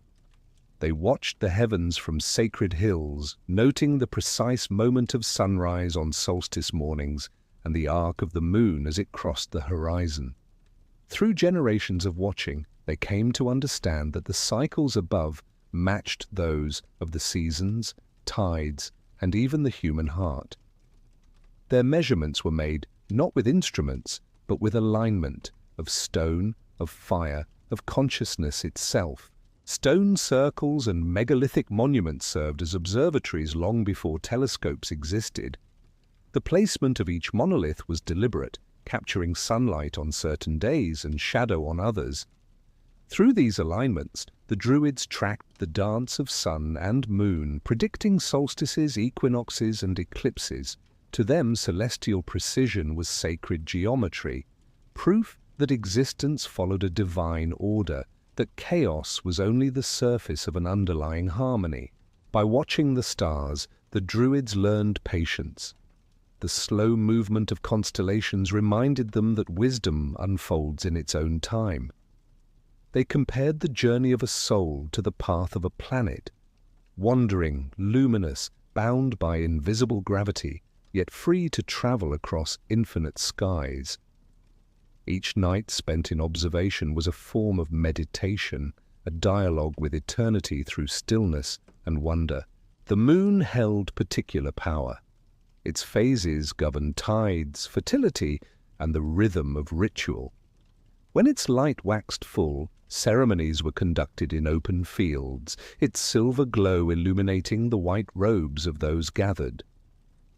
They watched the heavens from sacred hills, noting the precise moment of sunrise on solstice mornings and the arc of the moon as it crossed the horizon. Through generations of watching, they came to understand that the cycles above matched those of the seasons, tides, and even the human heart. Their measurements were made not with instruments, but with alignment of stone, of fire, of consciousness itself. Stone circles and megalithic monuments served as observatories long before telescopes existed. The placement of each monolith was deliberate, capturing sunlight on certain days and shadow on others. Through these alignments, the Druids tracked the dance of sun and moon, predicting solstices, equinoxes, and eclipses. To them, celestial precision was sacred geometry, proof that existence followed a divine order, that chaos was only the surface of an underlying harmony. By watching the stars, the Druids learned patience. The slow movement of constellations reminded them that wisdom unfolds in its own time. They compared the journey of a soul to the path of a planet, wandering, luminous, bound by invisible gravity, yet free to travel across infinite skies. Each night spent in observation was a form of meditation, a dialogue with eternity through stillness and wonder. The moon held particular power. Its phases governed tides, fertility, and the rhythm of ritual. When its light waxed full, ceremonies were conducted in open fields, its silver glow illuminating the white robes of those gathered.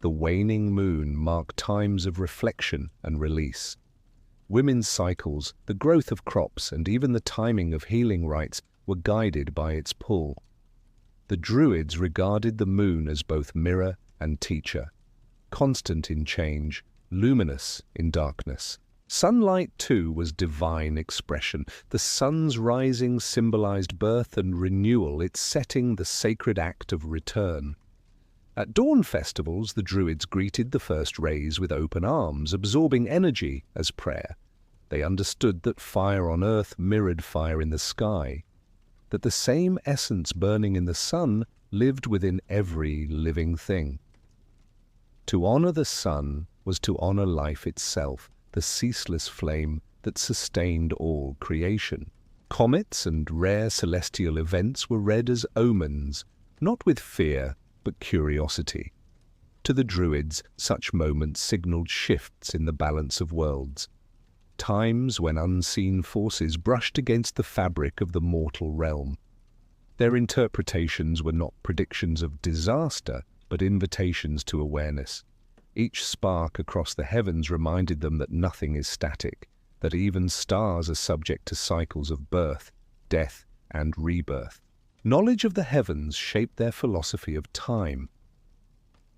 The waning moon marked times of reflection and release. Women's cycles, the growth of crops, and even the timing of healing rites were guided by its pull. The Druids regarded the moon as both mirror and teacher, constant in change, luminous in darkness. Sunlight, too, was divine expression. The sun's rising symbolized birth and renewal, its setting the sacred act of return. At dawn festivals, the Druids greeted the first rays with open arms, absorbing energy as prayer. They understood that fire on earth mirrored fire in the sky, that the same essence burning in the sun lived within every living thing. To honor the sun was to honor life itself, the ceaseless flame that sustained all creation. Comets and rare celestial events were read as omens, not with fear, but curiosity. To the Druids, such moments signaled shifts in the balance of worlds, times when unseen forces brushed against the fabric of the mortal realm. Their interpretations were not predictions of disaster, but invitations to awareness. Each spark across the heavens reminded them that nothing is static, that even stars are subject to cycles of birth, death, and rebirth. Knowledge of the heavens shaped their philosophy of time.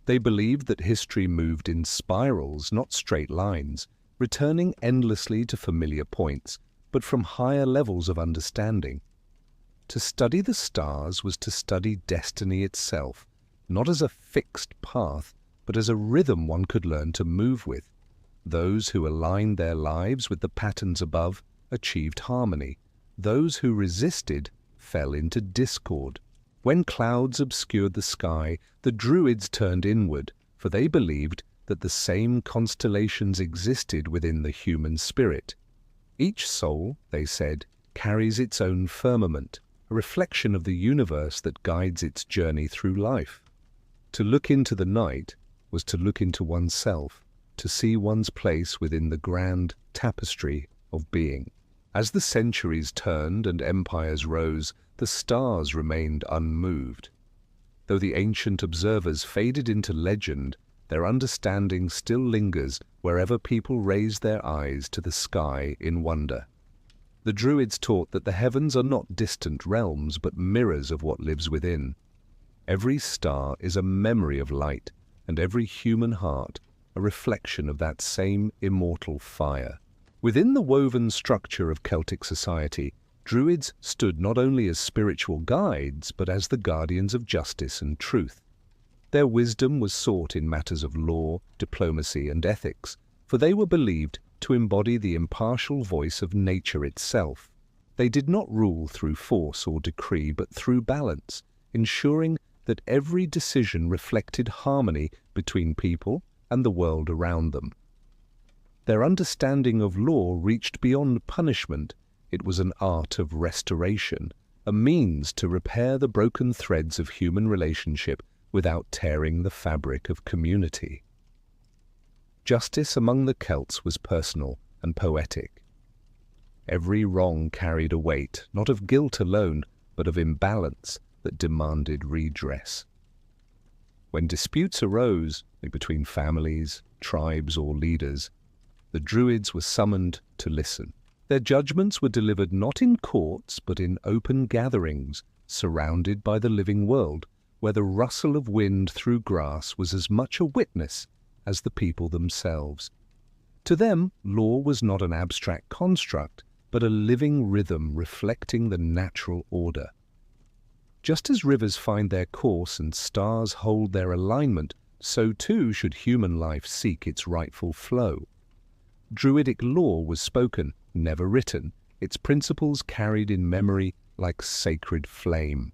They believed that history moved in spirals, not straight lines, returning endlessly to familiar points, but from higher levels of understanding. To study the stars was to study destiny itself, not as a fixed path, but as a rhythm one could learn to move with. Those who aligned their lives with the patterns above achieved harmony. Those who resisted fell into discord. When clouds obscured the sky, the Druids turned inward, for they believed that the same constellations existed within the human spirit. Each soul, they said, carries its own firmament, a reflection of the universe that guides its journey through life. To look into the night was to look into oneself, to see one's place within the grand tapestry of being. As the centuries turned and empires rose, the stars remained unmoved. Though the ancient observers faded into legend, their understanding still lingers wherever people raise their eyes to the sky in wonder. The Druids taught that the heavens are not distant realms, but mirrors of what lives within. Every star is a memory of light, and every human heart a reflection of that same immortal fire. Within the woven structure of Celtic society, Druids stood not only as spiritual guides, but as the guardians of justice and truth. Their wisdom was sought in matters of law, diplomacy, and ethics, for they were believed to embody the impartial voice of nature itself. They did not rule through force or decree, but through balance, ensuring that every decision reflected harmony between people and the world around them. Their understanding of law reached beyond punishment. It was an art of restoration, a means to repair the broken threads of human relationship without tearing the fabric of community. Justice among the Celts was personal and poetic. Every wrong carried a weight, not of guilt alone, but of imbalance that demanded redress. When disputes arose between families, tribes, or leaders, the Druids were summoned to listen. Their judgments were delivered not in courts, but in open gatherings, surrounded by the living world, where the rustle of wind through grass was as much a witness as the people themselves. To them, law was not an abstract construct, but a living rhythm reflecting the natural order. Just as rivers find their course and stars hold their alignment, so too should human life seek its rightful flow. Druidic law was spoken, never written, its principles carried in memory like sacred flame.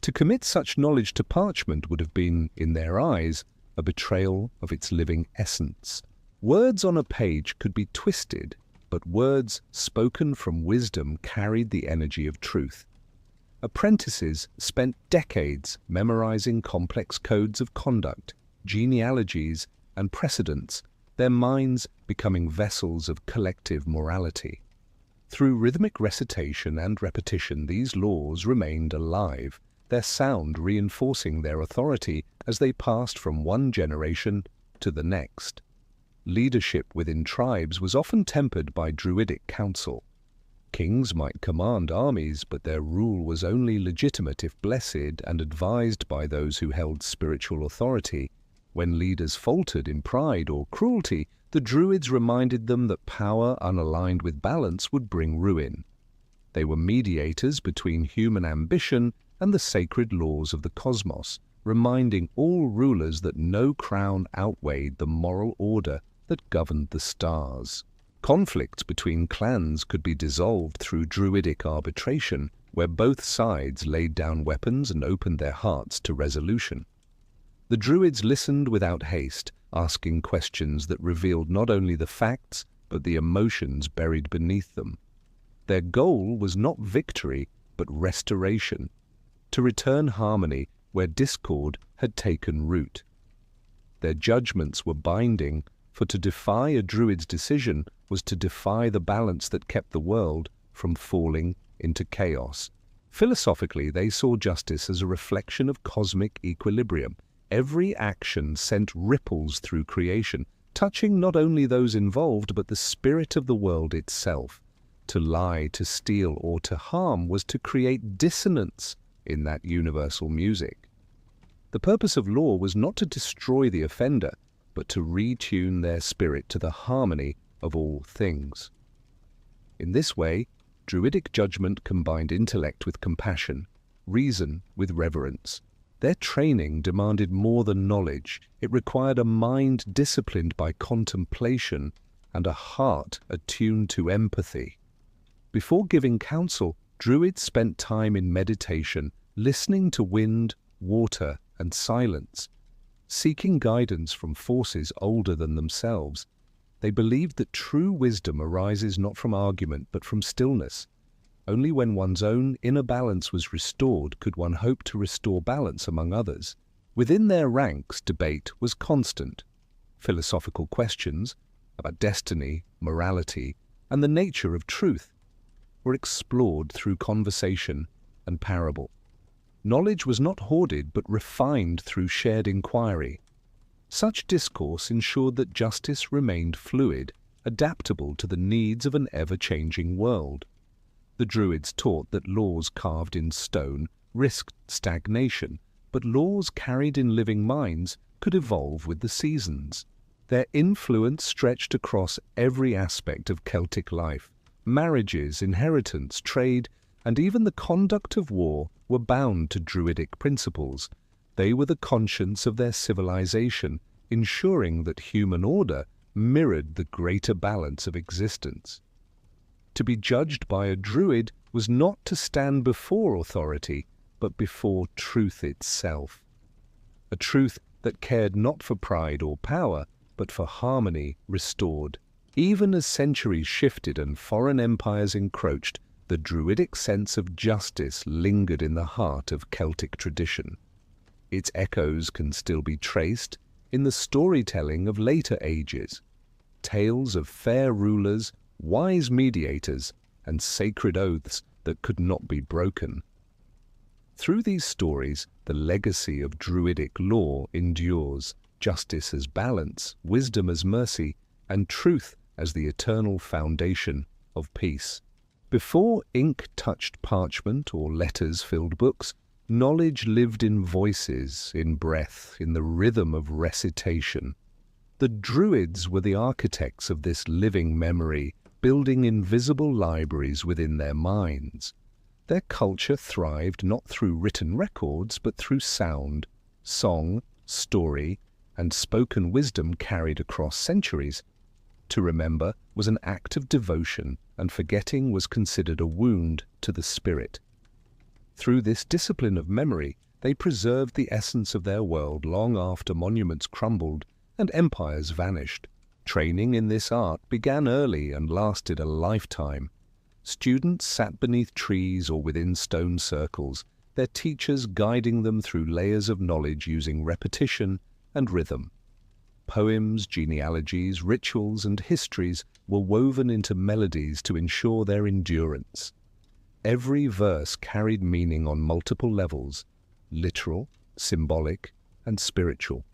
To commit such knowledge to parchment would have been, in their eyes, a betrayal of its living essence. Words on a page could be twisted, but words spoken from wisdom carried the energy of truth. Apprentices spent decades memorizing complex codes of conduct, genealogies, and precedents, their minds becoming vessels of collective morality. Through rhythmic recitation and repetition, these laws remained alive, their sound reinforcing their authority as they passed from one generation to the next. Leadership within tribes was often tempered by Druidic counsel. Kings might command armies, but their rule was only legitimate if blessed and advised by those who held spiritual authority. When leaders faltered in pride or cruelty, the Druids reminded them that power unaligned with balance would bring ruin. They were mediators between human ambition and the sacred laws of the cosmos, reminding all rulers that no crown outweighed the moral order that governed the stars. Conflicts between clans could be dissolved through Druidic arbitration, where both sides laid down weapons and opened their hearts to resolution. The Druids listened without haste, asking questions that revealed not only the facts, but the emotions buried beneath them. Their goal was not victory, but restoration, to return harmony where discord had taken root. Their judgments were binding, for to defy a Druid's decision was to defy the balance that kept the world from falling into chaos. Philosophically, they saw justice as a reflection of cosmic equilibrium. Every action sent ripples through creation, touching not only those involved but the spirit of the world itself. To lie, to steal, or to harm was to create dissonance in that universal music. The purpose of law was not to destroy the offender, but to retune their spirit to the harmony of all things. In this way, Druidic judgment combined intellect with compassion, reason with reverence. Their training demanded more than knowledge. It required a mind disciplined by contemplation and a heart attuned to empathy. Before giving counsel, Druids spent time in meditation, listening to wind, water, and silence. Seeking guidance from forces older than themselves, they believed that true wisdom arises not from argument but from stillness. Only when one's own inner balance was restored could one hope to restore balance among others. Within their ranks, debate was constant. philosophical questions about destiny, morality, and the nature of truth were explored through conversation and parable. Knowledge was not hoarded but refined through shared inquiry. Such discourse ensured that justice remained fluid, adaptable to the needs of an ever-changing world. The Druids taught that laws carved in stone risked stagnation, but laws carried in living minds could evolve with the seasons. Their influence stretched across every aspect of Celtic life. Marriages, inheritance, trade, and even the conduct of war were bound to Druidic principles. They were the conscience of their civilization, ensuring that human order mirrored the greater balance of existence. To be judged by a Druid was not to stand before authority, but before truth itself. A truth that cared not for pride or power, but for harmony restored. Even as centuries shifted and foreign empires encroached, the Druidic sense of justice lingered in the heart of Celtic tradition. Its echoes can still be traced in the storytelling of later ages. Tales of fair rulers, wise mediators, and sacred oaths that could not be broken. Through these stories, the legacy of Druidic law endures, justice as balance, wisdom as mercy, and truth as the eternal foundation of peace. Before ink touched parchment or letters filled books, knowledge lived in voices, in breath, in the rhythm of recitation. The Druids were the architects of this living memory, building invisible libraries within their minds. Their culture thrived not through written records, but through sound, song, story, and spoken wisdom carried across centuries. To remember was an act of devotion, and forgetting was considered a wound to the spirit. Through this discipline of memory, they preserved the essence of their world long after monuments crumbled and empires vanished. Training in this art began early and lasted a lifetime. Students sat beneath trees or within stone circles, their teachers guiding them through layers of knowledge using repetition and rhythm. Poems, genealogies, rituals, and histories were woven into melodies to ensure their endurance. Every verse carried meaning on multiple levels, literal, symbolic, and spiritual.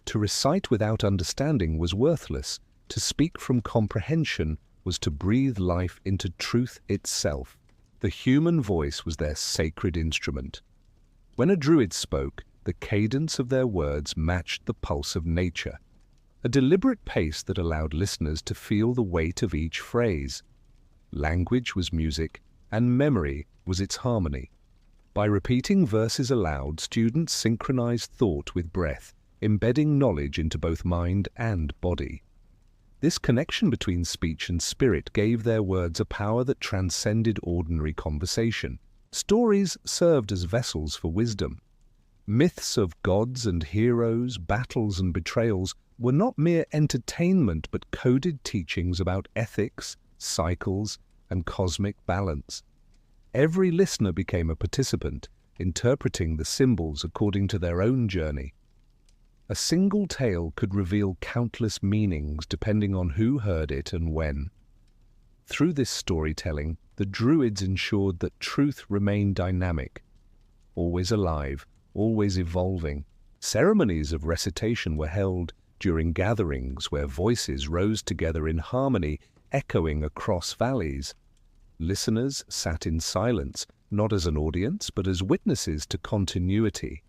To recite without understanding was worthless. To speak from comprehension was to breathe life into truth itself. The human voice was their sacred instrument. When a Druid spoke, the cadence of their words matched the pulse of nature, a deliberate pace that allowed listeners to feel the weight of each phrase. Language was music, and memory was its harmony. By repeating verses aloud, students synchronized thought with breath, embedding knowledge into both mind and body. This connection between speech and spirit gave their words a power that transcended ordinary conversation. Stories served as vessels for wisdom. Myths of gods and heroes, battles and betrayals were not mere entertainment but coded teachings about ethics, cycles, and cosmic balance. Every listener became a participant, interpreting the symbols according to their own journey. A single tale could reveal countless meanings depending on who heard it and when. Through this storytelling, the Druids ensured that truth remained dynamic, always alive, always evolving. Ceremonies of recitation were held during gatherings where voices rose together in harmony, echoing across valleys. Listeners sat in silence, not as an audience, but as witnesses to continuity.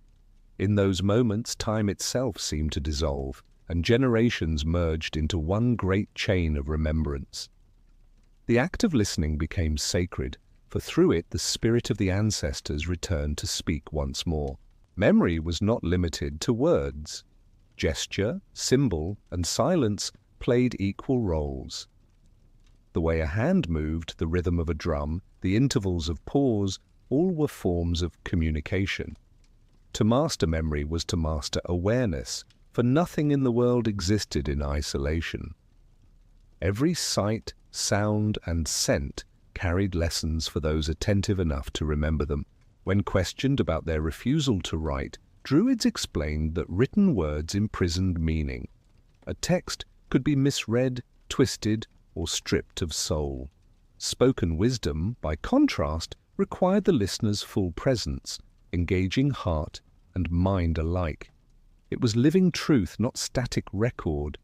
In those moments, time itself seemed to dissolve, and generations merged into one great chain of remembrance. The act of listening became sacred, for through it the spirit of the ancestors returned to speak once more. Memory was not limited to words. Gesture, symbol, and silence played equal roles. The way a hand moved, the rhythm of a drum, the intervals of pause, all were forms of communication. To master memory was to master awareness, for nothing in the world existed in isolation. Every sight, sound, and scent carried lessons for those attentive enough to remember them. When questioned about their refusal to write, Druids explained that written words imprisoned meaning. A text could be misread, twisted, or stripped of soul. Spoken wisdom, by contrast, required the listener's full presence, engaging heart and mind alike. It was living truth, not static record.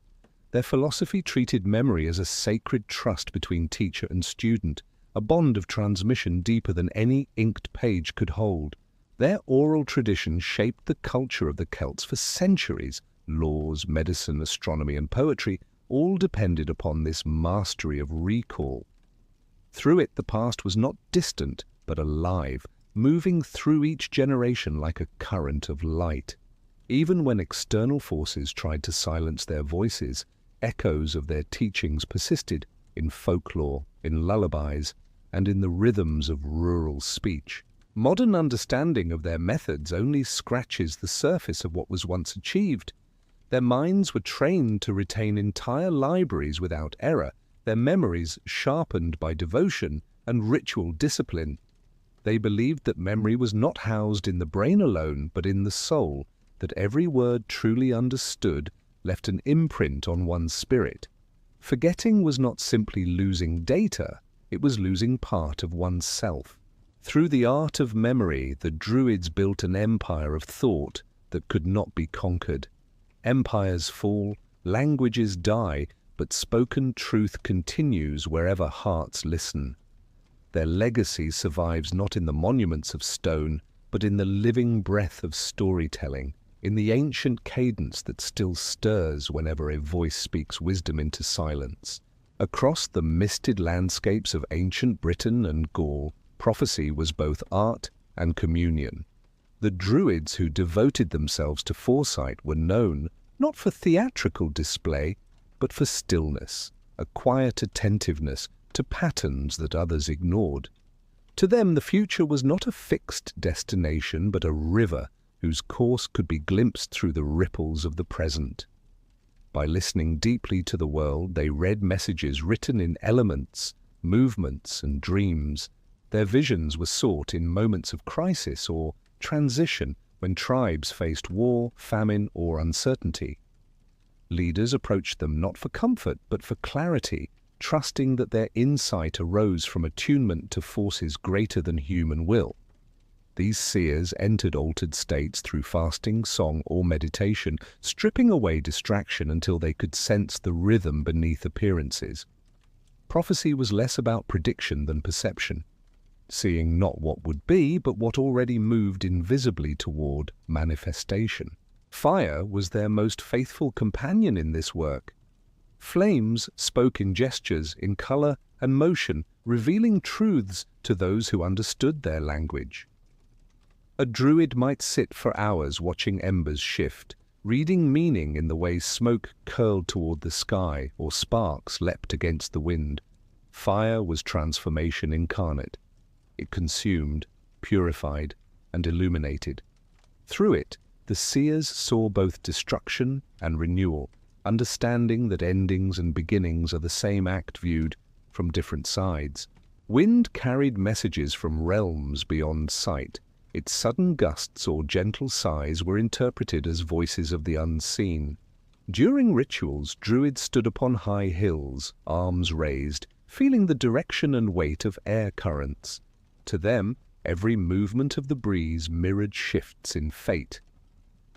Their philosophy treated memory as a sacred trust between teacher and student, a bond of transmission deeper than any inked page could hold. Their oral tradition shaped the culture of the Celts for centuries. Laws, medicine, astronomy, and poetry all depended upon this mastery of recall. Through it, the past was not distant, but alive, moving through each generation like a current of light. Even when external forces tried to silence their voices, echoes of their teachings persisted in folklore, in lullabies, and in the rhythms of rural speech. Modern understanding of their methods only scratches the surface of what was once achieved. Their minds were trained to retain entire libraries without error, their memories sharpened by devotion and ritual discipline. They believed that memory was not housed in the brain alone, but in the soul, that every word truly understood left an imprint on one's spirit. Forgetting was not simply losing data, it was losing part of oneself. Through the art of memory, the Druids built an empire of thought that could not be conquered. Empires fall, languages die, but spoken truth continues wherever hearts listen. Their legacy survives not in the monuments of stone, but in the living breath of storytelling, in the ancient cadence that still stirs whenever a voice speaks wisdom into silence. Across the misted landscapes of ancient Britain and Gaul, prophecy was both art and communion. The Druids who devoted themselves to foresight were known not for theatrical display, but for stillness, a quiet attentiveness to patterns that others ignored. To them, the future was not a fixed destination, but a river whose course could be glimpsed through the ripples of the present. By listening deeply to the world, they read messages written in elements, movements, and dreams. Their visions were sought in moments of crisis or transition when tribes faced war, famine, or uncertainty. Leaders approached them not for comfort, but for clarity, trusting that their insight arose from attunement to forces greater than human will. These seers entered altered states through fasting, song, or meditation, stripping away distraction until they could sense the rhythm beneath appearances. Prophecy was less about prediction than perception, seeing not what would be, but what already moved invisibly toward manifestation. Fire was their most faithful companion in this work. Flames spoke in gestures, in color and motion, revealing truths to those who understood their language. A druid might sit for hours watching embers shift, reading meaning in the way smoke curled toward the sky or sparks leapt against the wind. Fire was transformation incarnate. It consumed, purified, and illuminated. Through it, the seers saw both destruction and renewal, understanding that endings and beginnings are the same act viewed from different sides. Wind carried messages from realms beyond sight. Its sudden gusts or gentle sighs were interpreted as voices of the unseen. During rituals, druids stood upon high hills, arms raised, feeling the direction and weight of air currents. To them, every movement of the breeze mirrored shifts in fate.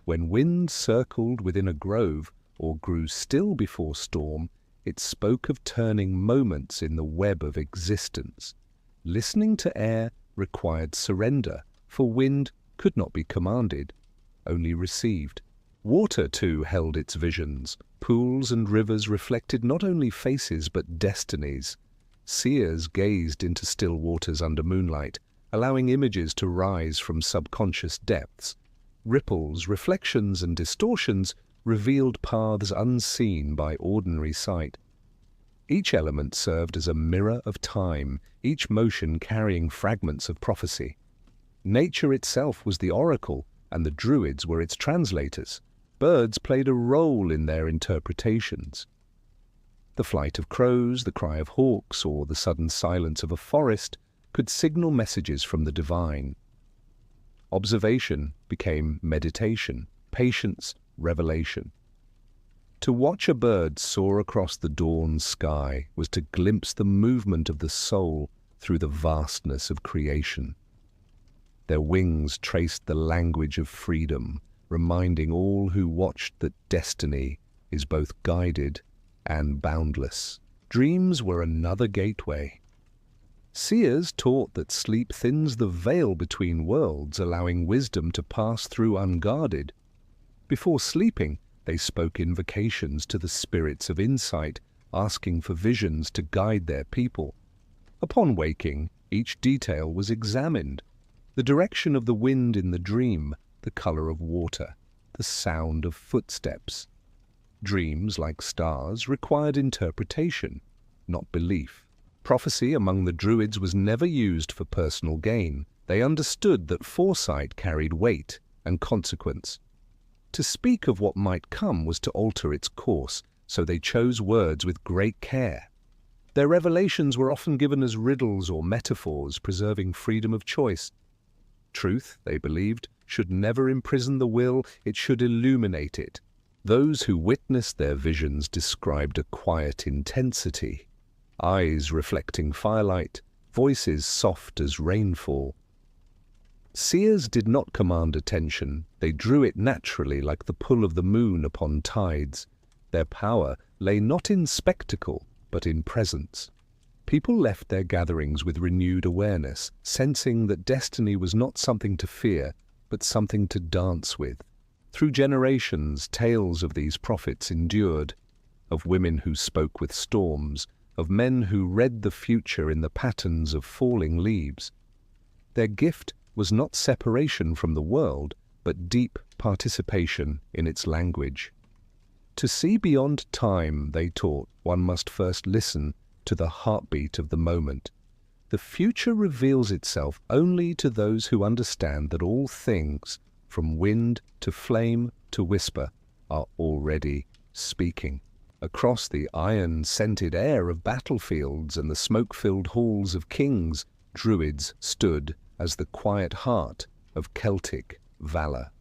When wind circled within a grove or grew still before storm, it spoke of turning moments in the web of existence. Listening to air required surrender, for wind could not be commanded, only received. Water, too, held its visions. Pools and rivers reflected not only faces but destinies. Seers gazed into still waters under moonlight, allowing images to rise from subconscious depths. Ripples, reflections, and distortions revealed paths unseen by ordinary sight. Each element served as a mirror of time, each motion carrying fragments of prophecy. Nature itself was the oracle, and the druids were its translators. Birds played a role in their interpretations. The flight of crows, the cry of hawks, or the sudden silence of a forest could signal messages from the divine. Observation became meditation, patience, revelation. To watch a bird soar across the dawn sky was to glimpse the movement of the soul through the vastness of creation. Their wings traced the language of freedom, reminding all who watched that destiny is both guided and boundless. Dreams were another gateway. Seers taught that sleep thins the veil between worlds, allowing wisdom to pass through unguarded. Before sleeping, they spoke invocations to the spirits of insight, asking for visions to guide their people. Upon waking, each detail was examined. The direction of the wind in the dream, the color of water, the sound of footsteps. Dreams, like stars, required interpretation, not belief. Prophecy among the Druids was never used for personal gain. They understood that foresight carried weight and consequence. To speak of what might come was to alter its course, so they chose words with great care. Their revelations were often given as riddles or metaphors, preserving freedom of choice. Truth, they believed, should never imprison the will, it should illuminate it. Those who witnessed their visions described a quiet intensity, eyes reflecting firelight, voices soft as rainfall. Seers did not command attention, they drew it naturally like the pull of the moon upon tides. Their power lay not in spectacle, but in presence. People left their gatherings with renewed awareness, sensing that destiny was not something to fear, but something to dance with. Through generations, tales of these prophets endured, of women who spoke with storms, of men who read the future in the patterns of falling leaves. Their gift was not separation from the world, but deep participation in its language. To see beyond time, they taught, one must first listen to the heartbeat of the moment. The future reveals itself only to those who understand that all things, from wind to flame to whisper, are already speaking. Across the iron-scented air of battlefields and the smoke-filled halls of kings, Druids stood as the quiet heart of Celtic valor.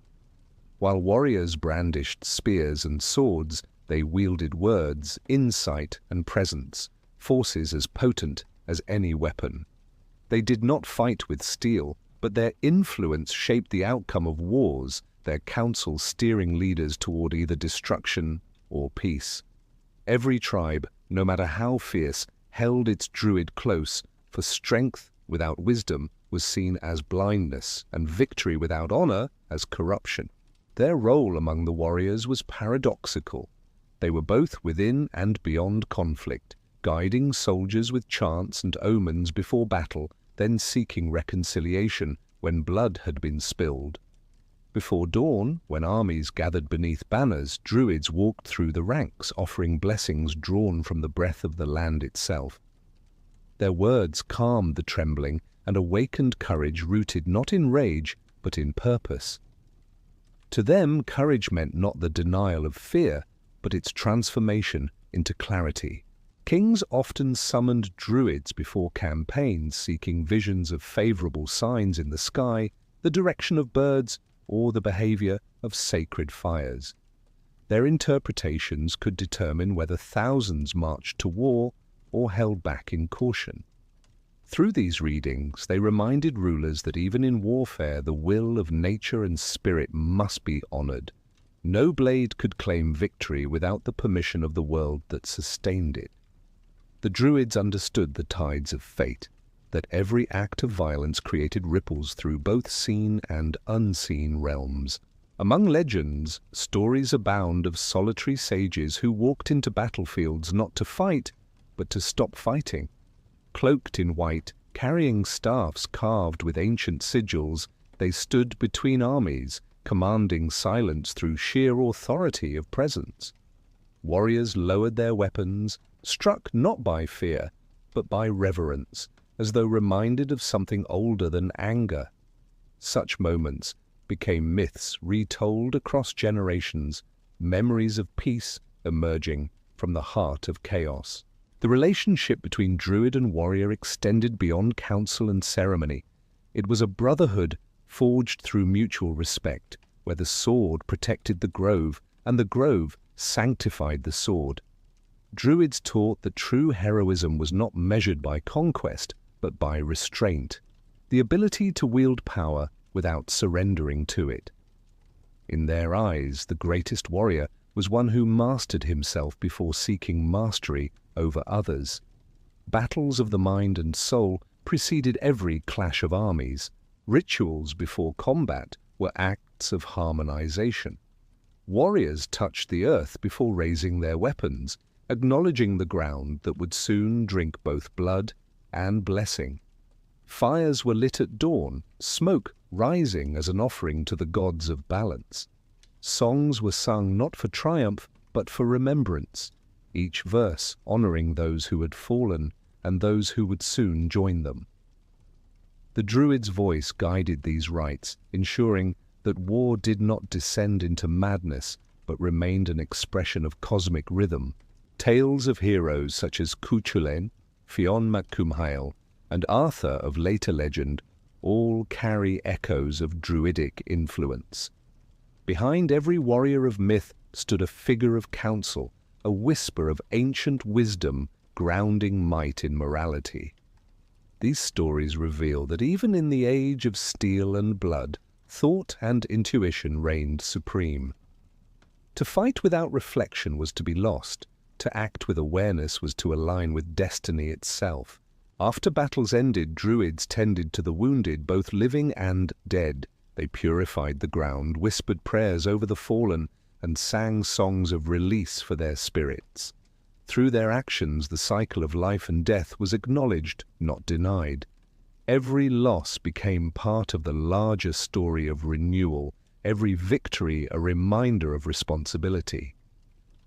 While warriors brandished spears and swords, they wielded words, insight and presence, forces as potent as any weapon. They did not fight with steel, but their influence shaped the outcome of wars, their counsel steering leaders toward either destruction or peace. Every tribe, no matter how fierce, held its druid close, for strength without wisdom was seen as blindness, and victory without honor as corruption. Their role among the warriors was paradoxical. They were both within and beyond conflict, guiding soldiers with chants and omens before battle, then seeking reconciliation when blood had been spilled. Before dawn, when armies gathered beneath banners, Druids walked through the ranks, offering blessings drawn from the breath of the land itself. Their words calmed the trembling and awakened courage rooted not in rage, but in purpose. To them, courage meant not the denial of fear, but its transformation into clarity. Kings often summoned Druids before campaigns, seeking visions of favorable signs in the sky, the direction of birds, or the behavior of sacred fires. Their interpretations could determine whether thousands marched to war or held back in caution. Through these readings, they reminded rulers that even in warfare, the will of nature and spirit must be honored. No blade could claim victory without the permission of the world that sustained it. The Druids understood the tides of fate, that every act of violence created ripples through both seen and unseen realms. Among legends, stories abound of solitary sages who walked into battlefields not to fight, but to stop fighting. Cloaked in white, carrying staffs carved with ancient sigils, they stood between armies, commanding silence through sheer authority of presence. Warriors lowered their weapons, struck not by fear, but by reverence, as though reminded of something older than anger. Such moments became myths retold across generations, memories of peace emerging from the heart of chaos. The relationship between Druid and warrior extended beyond council and ceremony. It was a brotherhood forged through mutual respect, where the sword protected the grove and the grove sanctified the sword. Druids taught that true heroism was not measured by conquest, but by restraint, the ability to wield power without surrendering to it. In their eyes, the greatest warrior was one who mastered himself before seeking mastery over others. Battles of the mind and soul preceded every clash of armies. Rituals before combat were acts of harmonization. Warriors touched the earth before raising their weapons, acknowledging the ground that would soon drink both blood and blessing. Fires were lit at dawn, smoke rising as an offering to the gods of balance. Songs were sung not for triumph, but for remembrance, each verse honoring those who had fallen and those who would soon join them. The Druid's voice guided these rites, ensuring that war did not descend into madness, but remained an expression of cosmic rhythm. Tales of heroes such as Cuchulainn, Fionn mac Cumhaill, and Arthur of later legend all carry echoes of Druidic influence. Behind every warrior of myth stood a figure of counsel, a whisper of ancient wisdom grounding might in morality. These stories reveal that even in the age of steel and blood, thought and intuition reigned supreme. To fight without reflection was to be lost. To act with awareness was to align with destiny itself. After battles ended, Druids tended to the wounded, both living and dead. They purified the ground, whispered prayers over the fallen, and sang songs of release for their spirits. Through their actions, the cycle of life and death was acknowledged, not denied. Every loss became part of the larger story of renewal, every victory a reminder of responsibility.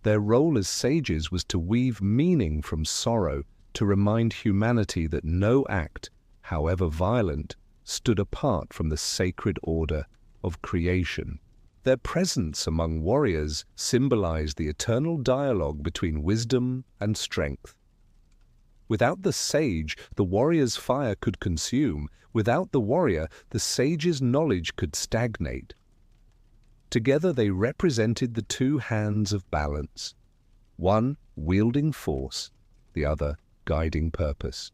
Their role as sages was to weave meaning from sorrow, to remind humanity that no act, however violent, stood apart from the sacred order of creation. Their presence among warriors symbolized the eternal dialogue between wisdom and strength. Without the sage, the warrior's fire could consume. Without the warrior, the sage's knowledge could stagnate. Together they represented the two hands of balance, one wielding force, the other guiding purpose.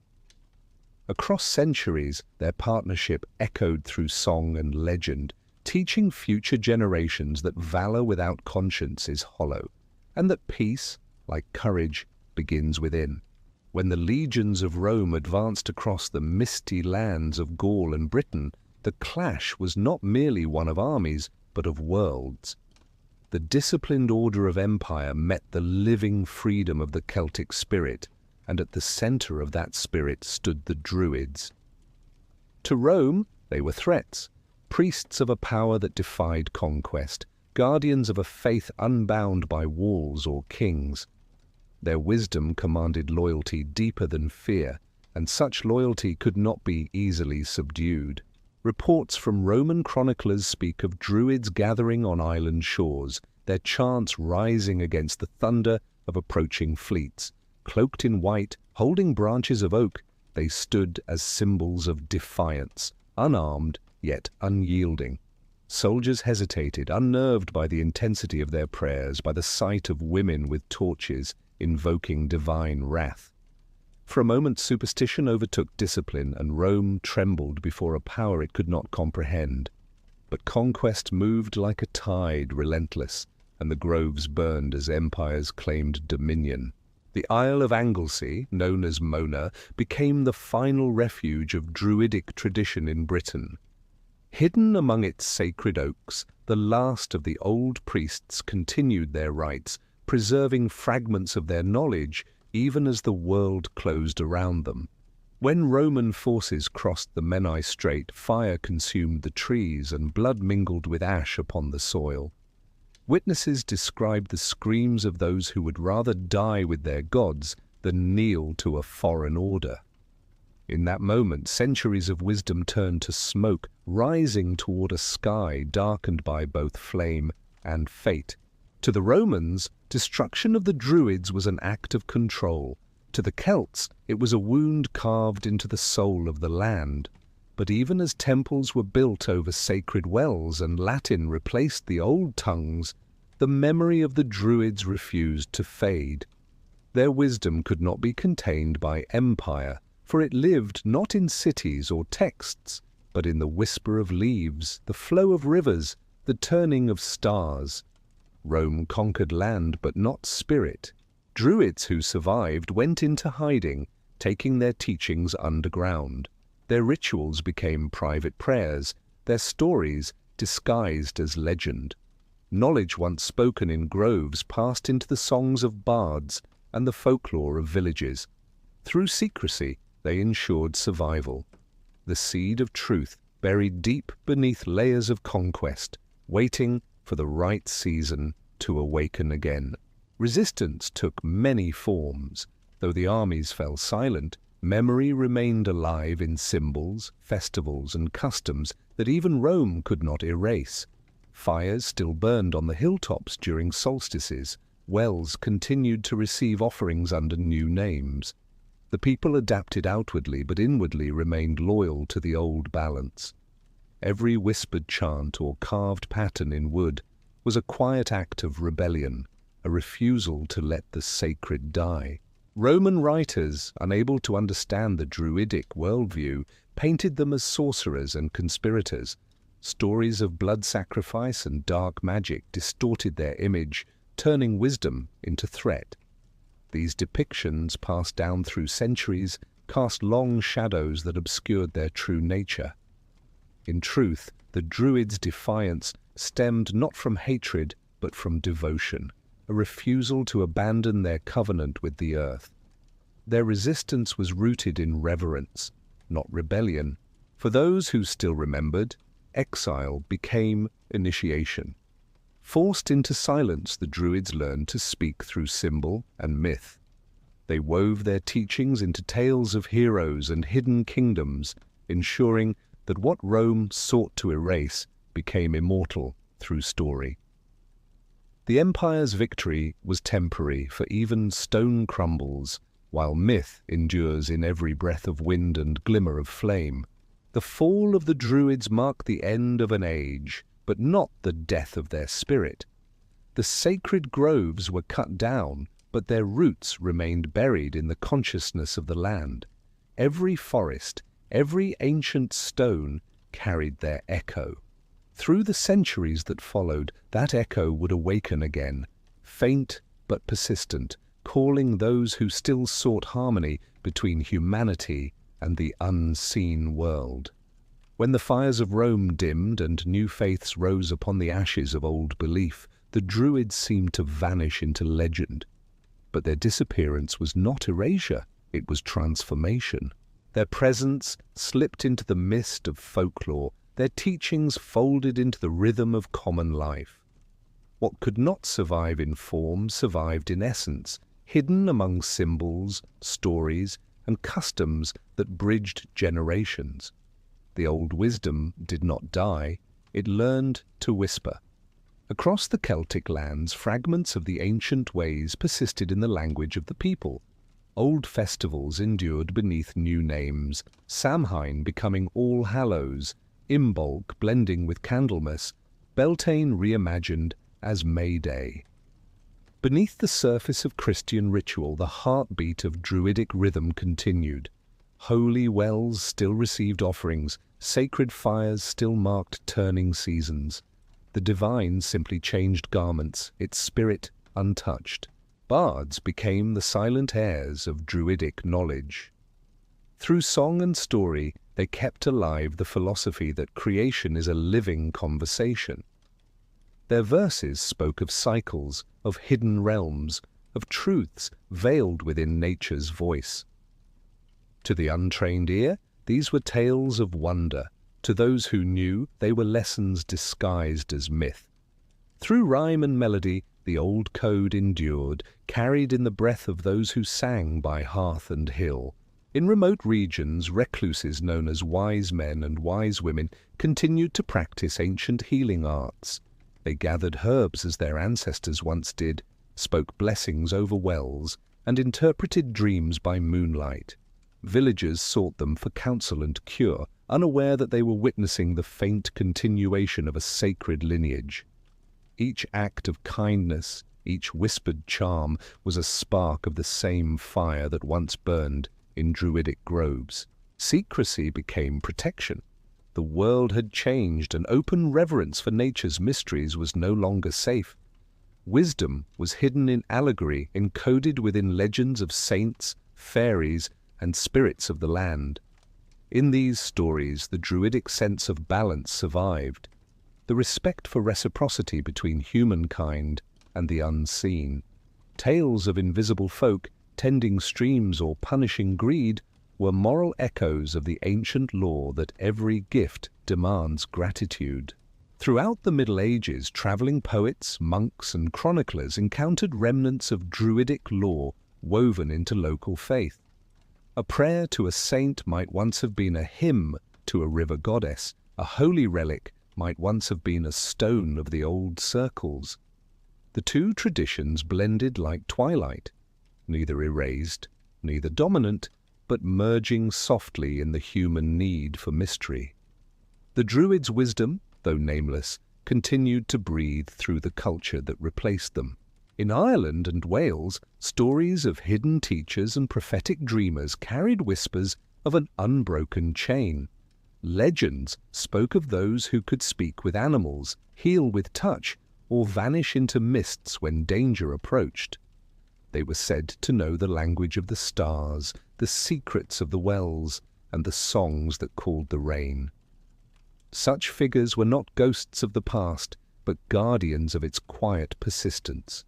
Across centuries, their partnership echoed through song and legend, teaching future generations that valor without conscience is hollow, and that peace, like courage, begins within. When the legions of Rome advanced across the misty lands of Gaul and Britain, the clash was not merely one of armies, but of worlds. The disciplined order of empire met the living freedom of the Celtic spirit, and at the center of that spirit stood the Druids. To Rome, they were threats, priests of a power that defied conquest, guardians of a faith unbound by walls or kings. Their wisdom commanded loyalty deeper than fear, and such loyalty could not be easily subdued. Reports from Roman chroniclers speak of Druids gathering on island shores, their chants rising against the thunder of approaching fleets. Cloaked in white, holding branches of oak, they stood as symbols of defiance, unarmed yet unyielding. Soldiers hesitated, unnerved by the intensity of their prayers, by the sight of women with torches invoking divine wrath. For a moment superstition overtook discipline, and Rome trembled before a power it could not comprehend. But conquest moved like a tide, relentless, and the groves burned as empires claimed dominion. The Isle of Anglesey, known as Mona, became the final refuge of Druidic tradition in Britain. Hidden among its sacred oaks, the last of the old priests continued their rites, preserving fragments of their knowledge even as the world closed around them. When Roman forces crossed the Menai Strait, fire consumed the trees and blood mingled with ash upon the soil. Witnesses described the screams of those who would rather die with their gods than kneel to a foreign order. In that moment, centuries of wisdom turned to smoke, rising toward a sky darkened by both flame and fate. To the Romans, destruction of the Druids was an act of control. To the Celts, it was a wound carved into the soul of the land. But even as temples were built over sacred wells and Latin replaced the old tongues, the memory of the Druids refused to fade. Their wisdom could not be contained by empire, for it lived not in cities or texts, but in the whisper of leaves, the flow of rivers, the turning of stars. Rome conquered land, but not spirit. Druids who survived went into hiding, taking their teachings underground. Their rituals became private prayers, their stories disguised as legend. Knowledge once spoken in groves passed into the songs of bards and the folklore of villages. Through secrecy, they ensured survival. The seed of truth buried deep beneath layers of conquest, waiting for the right season to awaken again. Resistance took many forms. Though the armies fell silent, memory remained alive in symbols, festivals, and customs that even Rome could not erase. Fires still burned on the hilltops during solstices. Wells continued to receive offerings under new names. The people adapted outwardly, but inwardly remained loyal to the old balance. Every whispered chant or carved pattern in wood was a quiet act of rebellion, a refusal to let the sacred die. Roman writers, unable to understand the Druidic worldview, painted them as sorcerers and conspirators. Stories of blood sacrifice and dark magic distorted their image, turning wisdom into threat. These depictions, passed down through centuries, cast long shadows that obscured their true nature. In truth, the Druids' defiance stemmed not from hatred, but from devotion, a refusal to abandon their covenant with the earth. Their resistance was rooted in reverence, not rebellion. For those who still remembered, exile became initiation. Forced into silence, the Druids learned to speak through symbol and myth. They wove their teachings into tales of heroes and hidden kingdoms, ensuring that what Rome sought to erase became immortal through story. The empire's victory was temporary, for even stone crumbles, while myth endures in every breath of wind and glimmer of flame. The fall of the Druids marked the end of an age, but not the death of their spirit. The sacred groves were cut down, but their roots remained buried in the consciousness of the land. Every forest, every ancient stone carried their echo. Through the centuries that followed, that echo would awaken again, faint but persistent, calling those who still sought harmony between humanity and the unseen world. When the fires of Rome dimmed and new faiths rose upon the ashes of old belief, the Druids seemed to vanish into legend. But their disappearance was not erasure, it was transformation. Their presence slipped into the mist of folklore, their teachings folded into the rhythm of common life. What could not survive in form survived in essence, hidden among symbols, stories, and customs that bridged generations. The old wisdom did not die, it learned to whisper. Across the Celtic lands, fragments of the ancient ways persisted in the language of the people. Old festivals endured beneath new names, Samhain becoming All Hallows, Imbolc blending with Candlemas, Beltane reimagined as May Day. Beneath the surface of Christian ritual, the heartbeat of Druidic rhythm continued. Holy wells still received offerings, sacred fires still marked turning seasons. The divine simply changed garments, its spirit untouched. Bards became the silent heirs of Druidic knowledge. Through song and story, they kept alive the philosophy that creation is a living conversation. Their verses spoke of cycles, of hidden realms, of truths veiled within nature's voice. To the untrained ear, these were tales of wonder. To those who knew, they were lessons disguised as myth. Through rhyme and melody, the old code endured, carried in the breath of those who sang by hearth and hill. In remote regions, recluses known as wise men and wise women continued to practice ancient healing arts. They gathered herbs as their ancestors once did, spoke blessings over wells, and interpreted dreams by moonlight. Villagers sought them for counsel and cure, unaware that they were witnessing the faint continuation of a sacred lineage. Each act of kindness, each whispered charm was a spark of the same fire that once burned in Druidic groves. Secrecy became protection. The world had changed, and open reverence for nature's mysteries was no longer safe. Wisdom was hidden in allegory, encoded within legends of saints, fairies, and spirits of the land. In these stories, the Druidic sense of balance survived, the respect for reciprocity between humankind and the unseen. Tales of invisible folk tending streams or punishing greed were moral echoes of the ancient law that every gift demands gratitude. Throughout the Middle Ages, traveling poets, monks, and chroniclers encountered remnants of Druidic lore woven into local faith. A prayer to a saint might once have been a hymn to a river goddess. A holy relic might once have been a stone of the old circles. The two traditions blended like twilight, neither erased, neither dominant, but merging softly in the human need for mystery. The Druids' wisdom, though nameless, continued to breathe through the culture that replaced them. In Ireland and Wales, stories of hidden teachers and prophetic dreamers carried whispers of an unbroken chain. Legends spoke of those who could speak with animals, heal with touch, or vanish into mists when danger approached. They were said to know the language of the stars, the secrets of the wells, and the songs that called the rain. Such figures were not ghosts of the past, but guardians of its quiet persistence,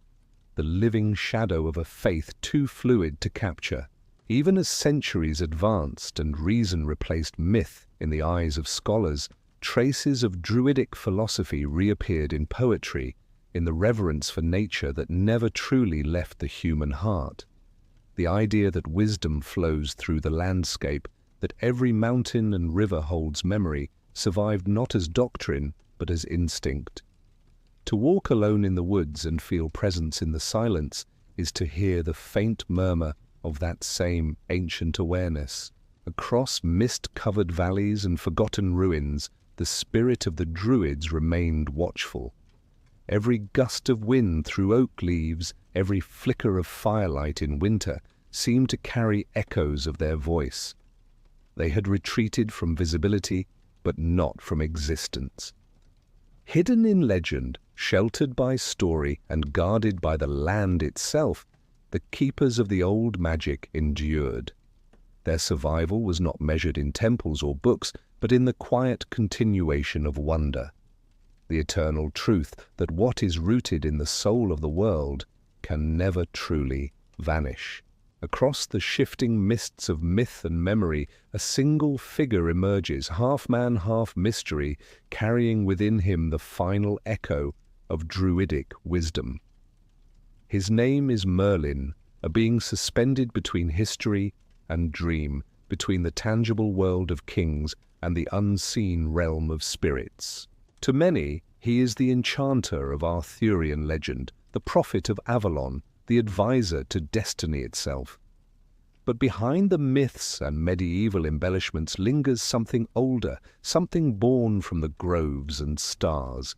the living shadow of a faith too fluid to capture. Even as centuries advanced and reason replaced myth in the eyes of scholars, traces of Druidic philosophy reappeared in poetry, in the reverence for nature that never truly left the human heart. The idea that wisdom flows through the landscape, that every mountain and river holds memory, survived not as doctrine, but as instinct. To walk alone in the woods and feel presence in the silence is to hear the faint murmur of that same ancient awareness. Across mist-covered valleys and forgotten ruins, the spirit of the Druids remained watchful. Every gust of wind through oak leaves, every flicker of firelight in winter, seemed to carry echoes of their voice. They had retreated from visibility, but not from existence. Hidden in legend, sheltered by story, and guarded by the land itself, the keepers of the old magic endured. Their survival was not measured in temples or books, but in the quiet continuation of wonder. The eternal truth that what is rooted in the soul of the world can never truly vanish. Across the shifting mists of myth and memory, a single figure emerges, half man, half mystery, carrying within him the final echo of Druidic wisdom. His name is Merlin, a being suspended between history and dream, between the tangible world of kings and the unseen realm of spirits. To many, he is the enchanter of Arthurian legend, the prophet of Avalon, the advisor to destiny itself. But behind the myths and medieval embellishments lingers something older, something born from the groves and stars.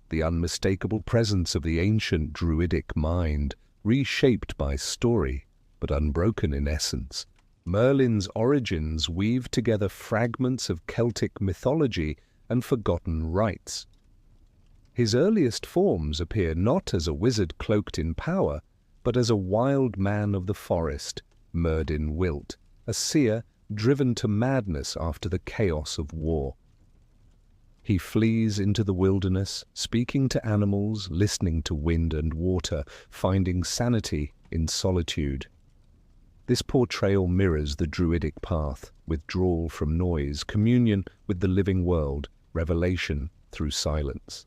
The unmistakable presence of the ancient Druidic mind, reshaped by story, but unbroken in essence. Merlin's origins weave together fragments of Celtic mythology and forgotten rites. His earliest forms appear not as a wizard cloaked in power, but as a wild man of the forest, Myrddin Wilt, a seer driven to madness after the chaos of war. He flees into the wilderness, speaking to animals, listening to wind and water, finding sanity in solitude. This portrayal mirrors the Druidic path: withdrawal from noise, communion with the living world, revelation through silence.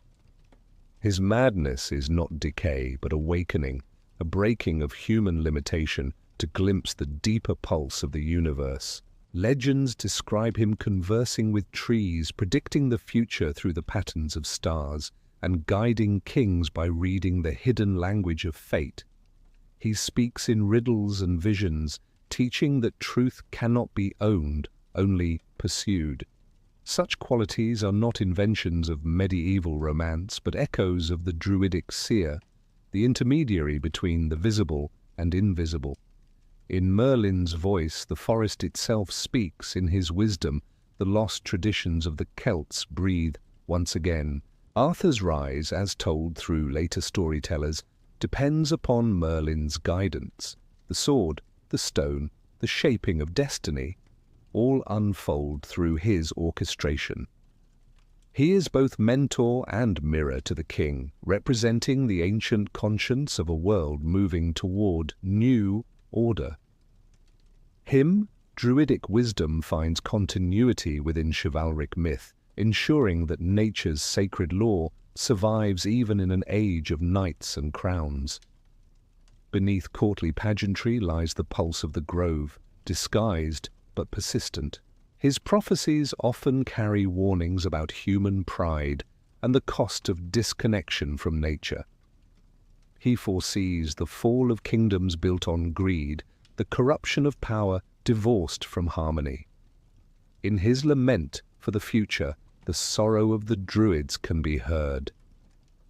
His madness is not decay, but awakening, a breaking of human limitation to glimpse the deeper pulse of the universe. Legends describe him conversing with trees, predicting the future through the patterns of stars, and guiding kings by reading the hidden language of fate. He speaks in riddles and visions, teaching that truth cannot be owned, only pursued. Such qualities are not inventions of medieval romance, but echoes of the Druidic seer, the intermediary between the visible and invisible. In Merlin's voice, the forest itself speaks. In his wisdom, the lost traditions of the Celts breathe once again. Arthur's rise, as told through later storytellers, depends upon Merlin's guidance. The sword, the stone, the shaping of destiny, all unfold through his orchestration. He is both mentor and mirror to the king, representing the ancient conscience of a world moving toward new order. Him, Druidic wisdom finds continuity within chivalric myth, ensuring that nature's sacred law survives even in an age of knights and crowns. Beneath courtly pageantry lies the pulse of the grove, disguised but persistent. His prophecies often carry warnings about human pride and the cost of disconnection from nature. He foresees the fall of kingdoms built on greed, the corruption of power divorced from harmony. In his lament for the future, the sorrow of the Druids can be heard,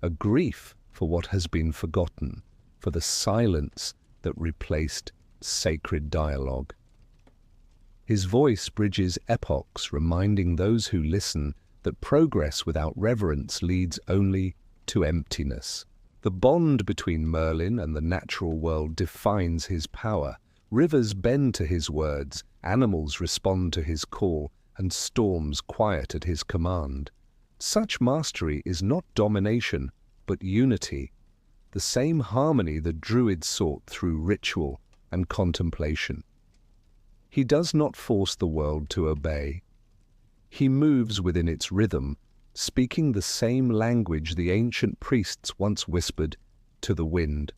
a grief for what has been forgotten, for the silence that replaced sacred dialogue. His voice bridges epochs, reminding those who listen that progress without reverence leads only to emptiness. The bond between Merlin and the natural world defines his power. Rivers bend to his words, animals respond to his call, and storms quiet at his command. Such mastery is not domination, but unity, the same harmony the Druids sought through ritual and contemplation. He does not force the world to obey. He moves within its rhythm, speaking the same language the ancient priests once whispered to the wind.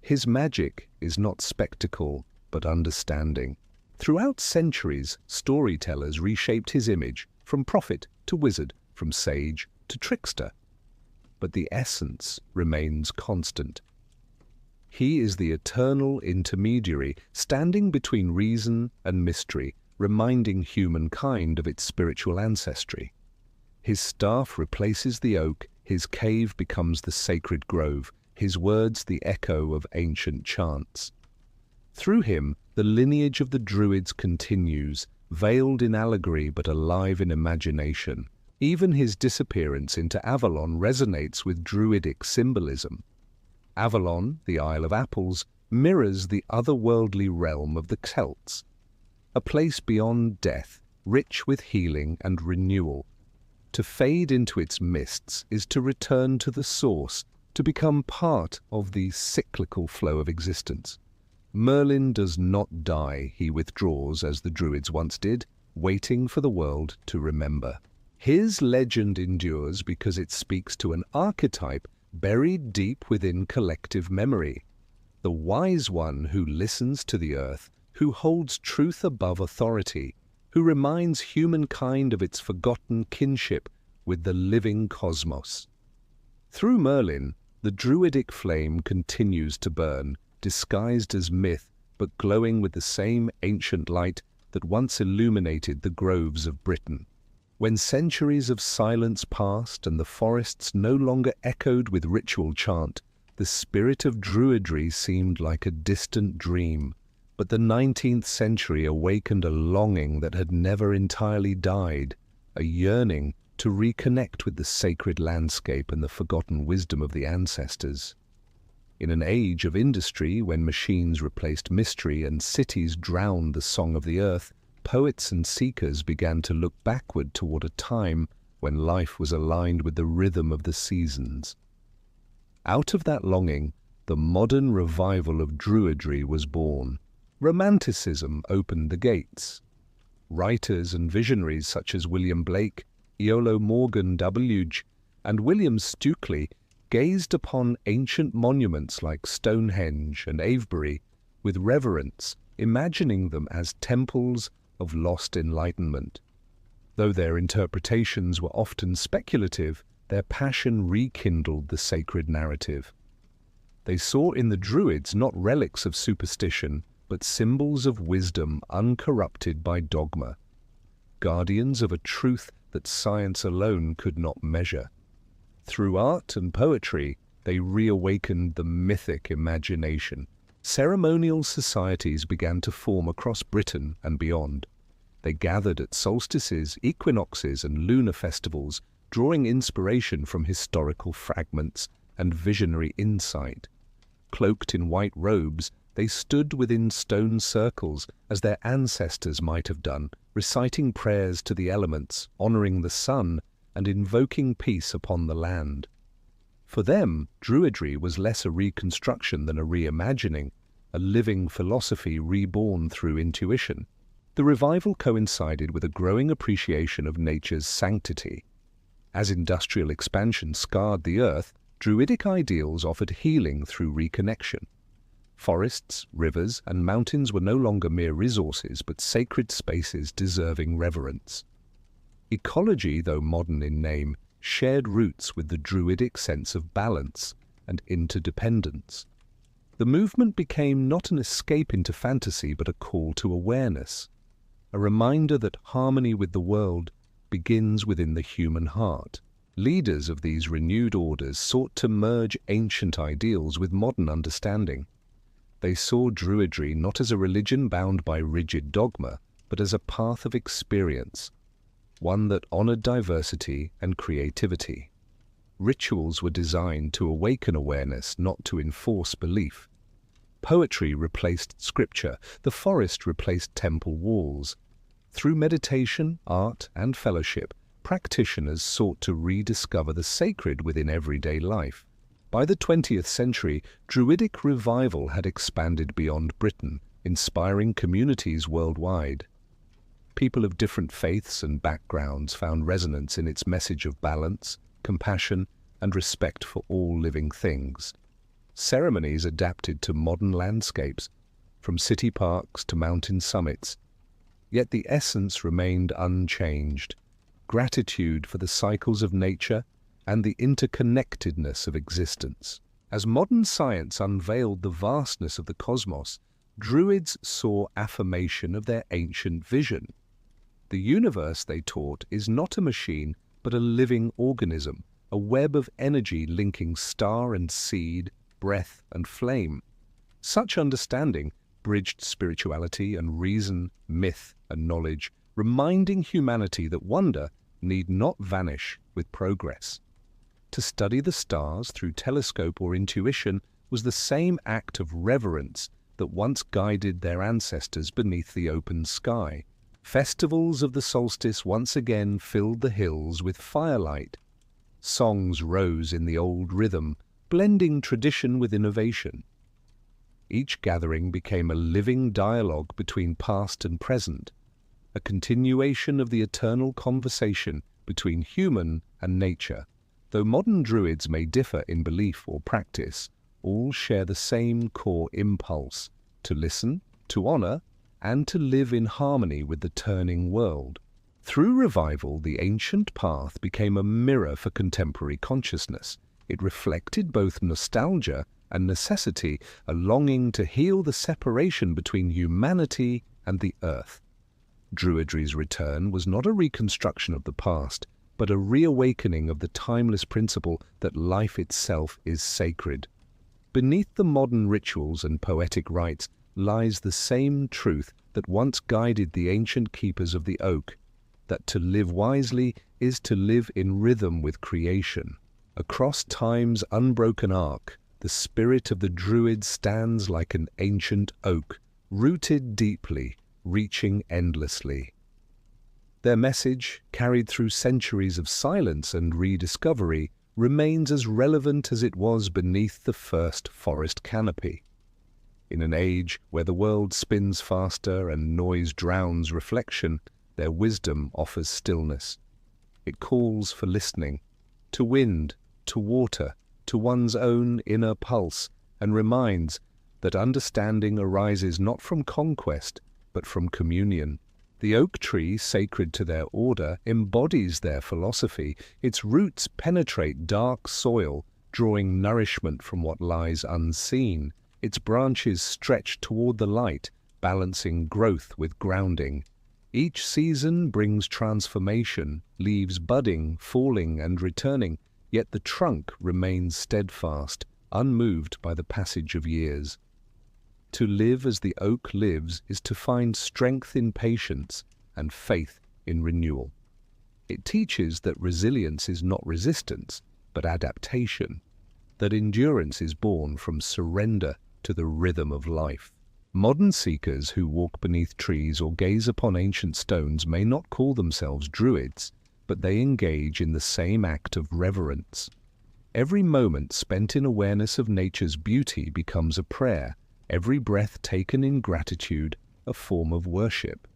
His magic is not spectacle, but understanding. Throughout centuries, storytellers reshaped his image, from prophet to wizard, from sage to trickster. But the essence remains constant. He is the eternal intermediary, standing between reason and mystery, reminding humankind of its spiritual ancestry. His staff replaces the oak, his cave becomes the sacred grove, his words the echo of ancient chants. Through him, the lineage of the Druids continues, veiled in allegory but alive in imagination. Even his disappearance into Avalon resonates with Druidic symbolism. Avalon, the Isle of Apples, mirrors the otherworldly realm of the Celts, a place beyond death, rich with healing and renewal. To fade into its mists is to return to the source, to become part of the cyclical flow of existence. Merlin does not die, he withdraws as the Druids once did, waiting for the world to remember. His legend endures because it speaks to an archetype buried deep within collective memory. The wise one who listens to the earth, who holds truth above authority, who reminds humankind of its forgotten kinship with the living cosmos. Through Merlin, the Druidic flame continues to burn, disguised as myth, but glowing with the same ancient light that once illuminated the groves of Britain. When centuries of silence passed and the forests no longer echoed with ritual chant, the spirit of Druidry seemed like a distant dream. But the 19th century awakened a longing that had never entirely died, a yearning to reconnect with the sacred landscape and the forgotten wisdom of the ancestors. In an age of industry, when machines replaced mystery and cities drowned the song of the earth, poets and seekers began to look backward toward a time when life was aligned with the rhythm of the seasons. Out of that longing, the modern revival of Druidry was born. Romanticism opened the gates. Writers and visionaries such as William Blake, Iolo Morgan Wj, and William Stukeley gazed upon ancient monuments like Stonehenge and Avebury with reverence, imagining them as temples of lost enlightenment. Though their interpretations were often speculative, their passion rekindled the sacred narrative. They saw in the Druids not relics of superstition, but symbols of wisdom uncorrupted by dogma. guardians of a truth that science alone could not measure. Through art and poetry, they reawakened the mythic imagination. Ceremonial societies began to form across Britain and beyond. They gathered at solstices, equinoxes, and lunar festivals, drawing inspiration from historical fragments and visionary insight. Cloaked in white robes, they stood within stone circles as their ancestors might have done, reciting prayers to the elements, honoring the sun, and invoking peace upon the land. For them, Druidry was less a reconstruction than a reimagining, a living philosophy reborn through intuition. The revival coincided with a growing appreciation of nature's sanctity. As industrial expansion scarred the earth, Druidic ideals offered healing through reconnection. Forests, rivers, and mountains were no longer mere resources, but sacred spaces deserving reverence. Ecology, though modern in name, shared roots with the Druidic sense of balance and interdependence. The movement became not an escape into fantasy, but a call to awareness, a reminder that harmony with the world begins within the human heart. Leaders of these renewed orders sought to merge ancient ideals with modern understanding. They saw Druidry not as a religion bound by rigid dogma, but as a path of experience, one that honored diversity and creativity. Rituals were designed to awaken awareness, not to enforce belief. Poetry replaced scripture, the forest replaced temple walls. Through meditation, art, and fellowship, practitioners sought to rediscover the sacred within everyday life. By the 20th century, Druidic revival had expanded beyond Britain, inspiring communities worldwide. People of different faiths and backgrounds found resonance in its message of balance, compassion, and respect for all living things. Ceremonies adapted to modern landscapes, from city parks to mountain summits, yet the essence remained unchanged: gratitude for the cycles of nature and the interconnectedness of existence. As modern science unveiled the vastness of the cosmos, Druids saw affirmation of their ancient vision. The universe, they taught, is not a machine, but a living organism, a web of energy linking star and seed, breath and flame. Such understanding bridged spirituality and reason, myth and knowledge, reminding humanity that wonder need not vanish with progress. To study the stars through telescope or intuition was the same act of reverence that once guided their ancestors beneath the open sky. Festivals of the solstice once again filled the hills with firelight. Songs rose in the old rhythm, blending tradition with innovation. Each gathering became a living dialogue between past and present, a continuation of the eternal conversation between human and nature. Though modern Druids may differ in belief or practice, all share the same core impulse: to listen, to honor, and to live in harmony with the turning world. Through revival, the ancient path became a mirror for contemporary consciousness. It reflected both nostalgia and necessity, a longing to heal the separation between humanity and the earth. Druidry's return was not a reconstruction of the past, but a reawakening of the timeless principle that life itself is sacred. Beneath the modern rituals and poetic rites lies the same truth that once guided the ancient keepers of the oak, that to live wisely is to live in rhythm with creation. Across time's unbroken arc, the spirit of the Druid stands like an ancient oak, rooted deeply, reaching endlessly. Their message, carried through centuries of silence and rediscovery, remains as relevant as it was beneath the first forest canopy. In an age where the world spins faster and noise drowns reflection, their wisdom offers stillness. It calls for listening, to wind, to water, to one's own inner pulse, and reminds that understanding arises not from conquest, but from communion. The oak tree, sacred to their order, embodies their philosophy. Its roots penetrate dark soil, drawing nourishment from what lies unseen. Its branches stretch toward the light, balancing growth with grounding. Each season brings transformation, leaves budding, falling and returning, yet the trunk remains steadfast, unmoved by the passage of years. To live as the oak lives is to find strength in patience and faith in renewal. It teaches that resilience is not resistance, but adaptation, that endurance is born from surrender to the rhythm of life. Modern seekers who walk beneath trees or gaze upon ancient stones may not call themselves Druids, but they engage in the same act of reverence. Every moment spent in awareness of nature's beauty becomes a prayer, every breath taken in gratitude a form of worship.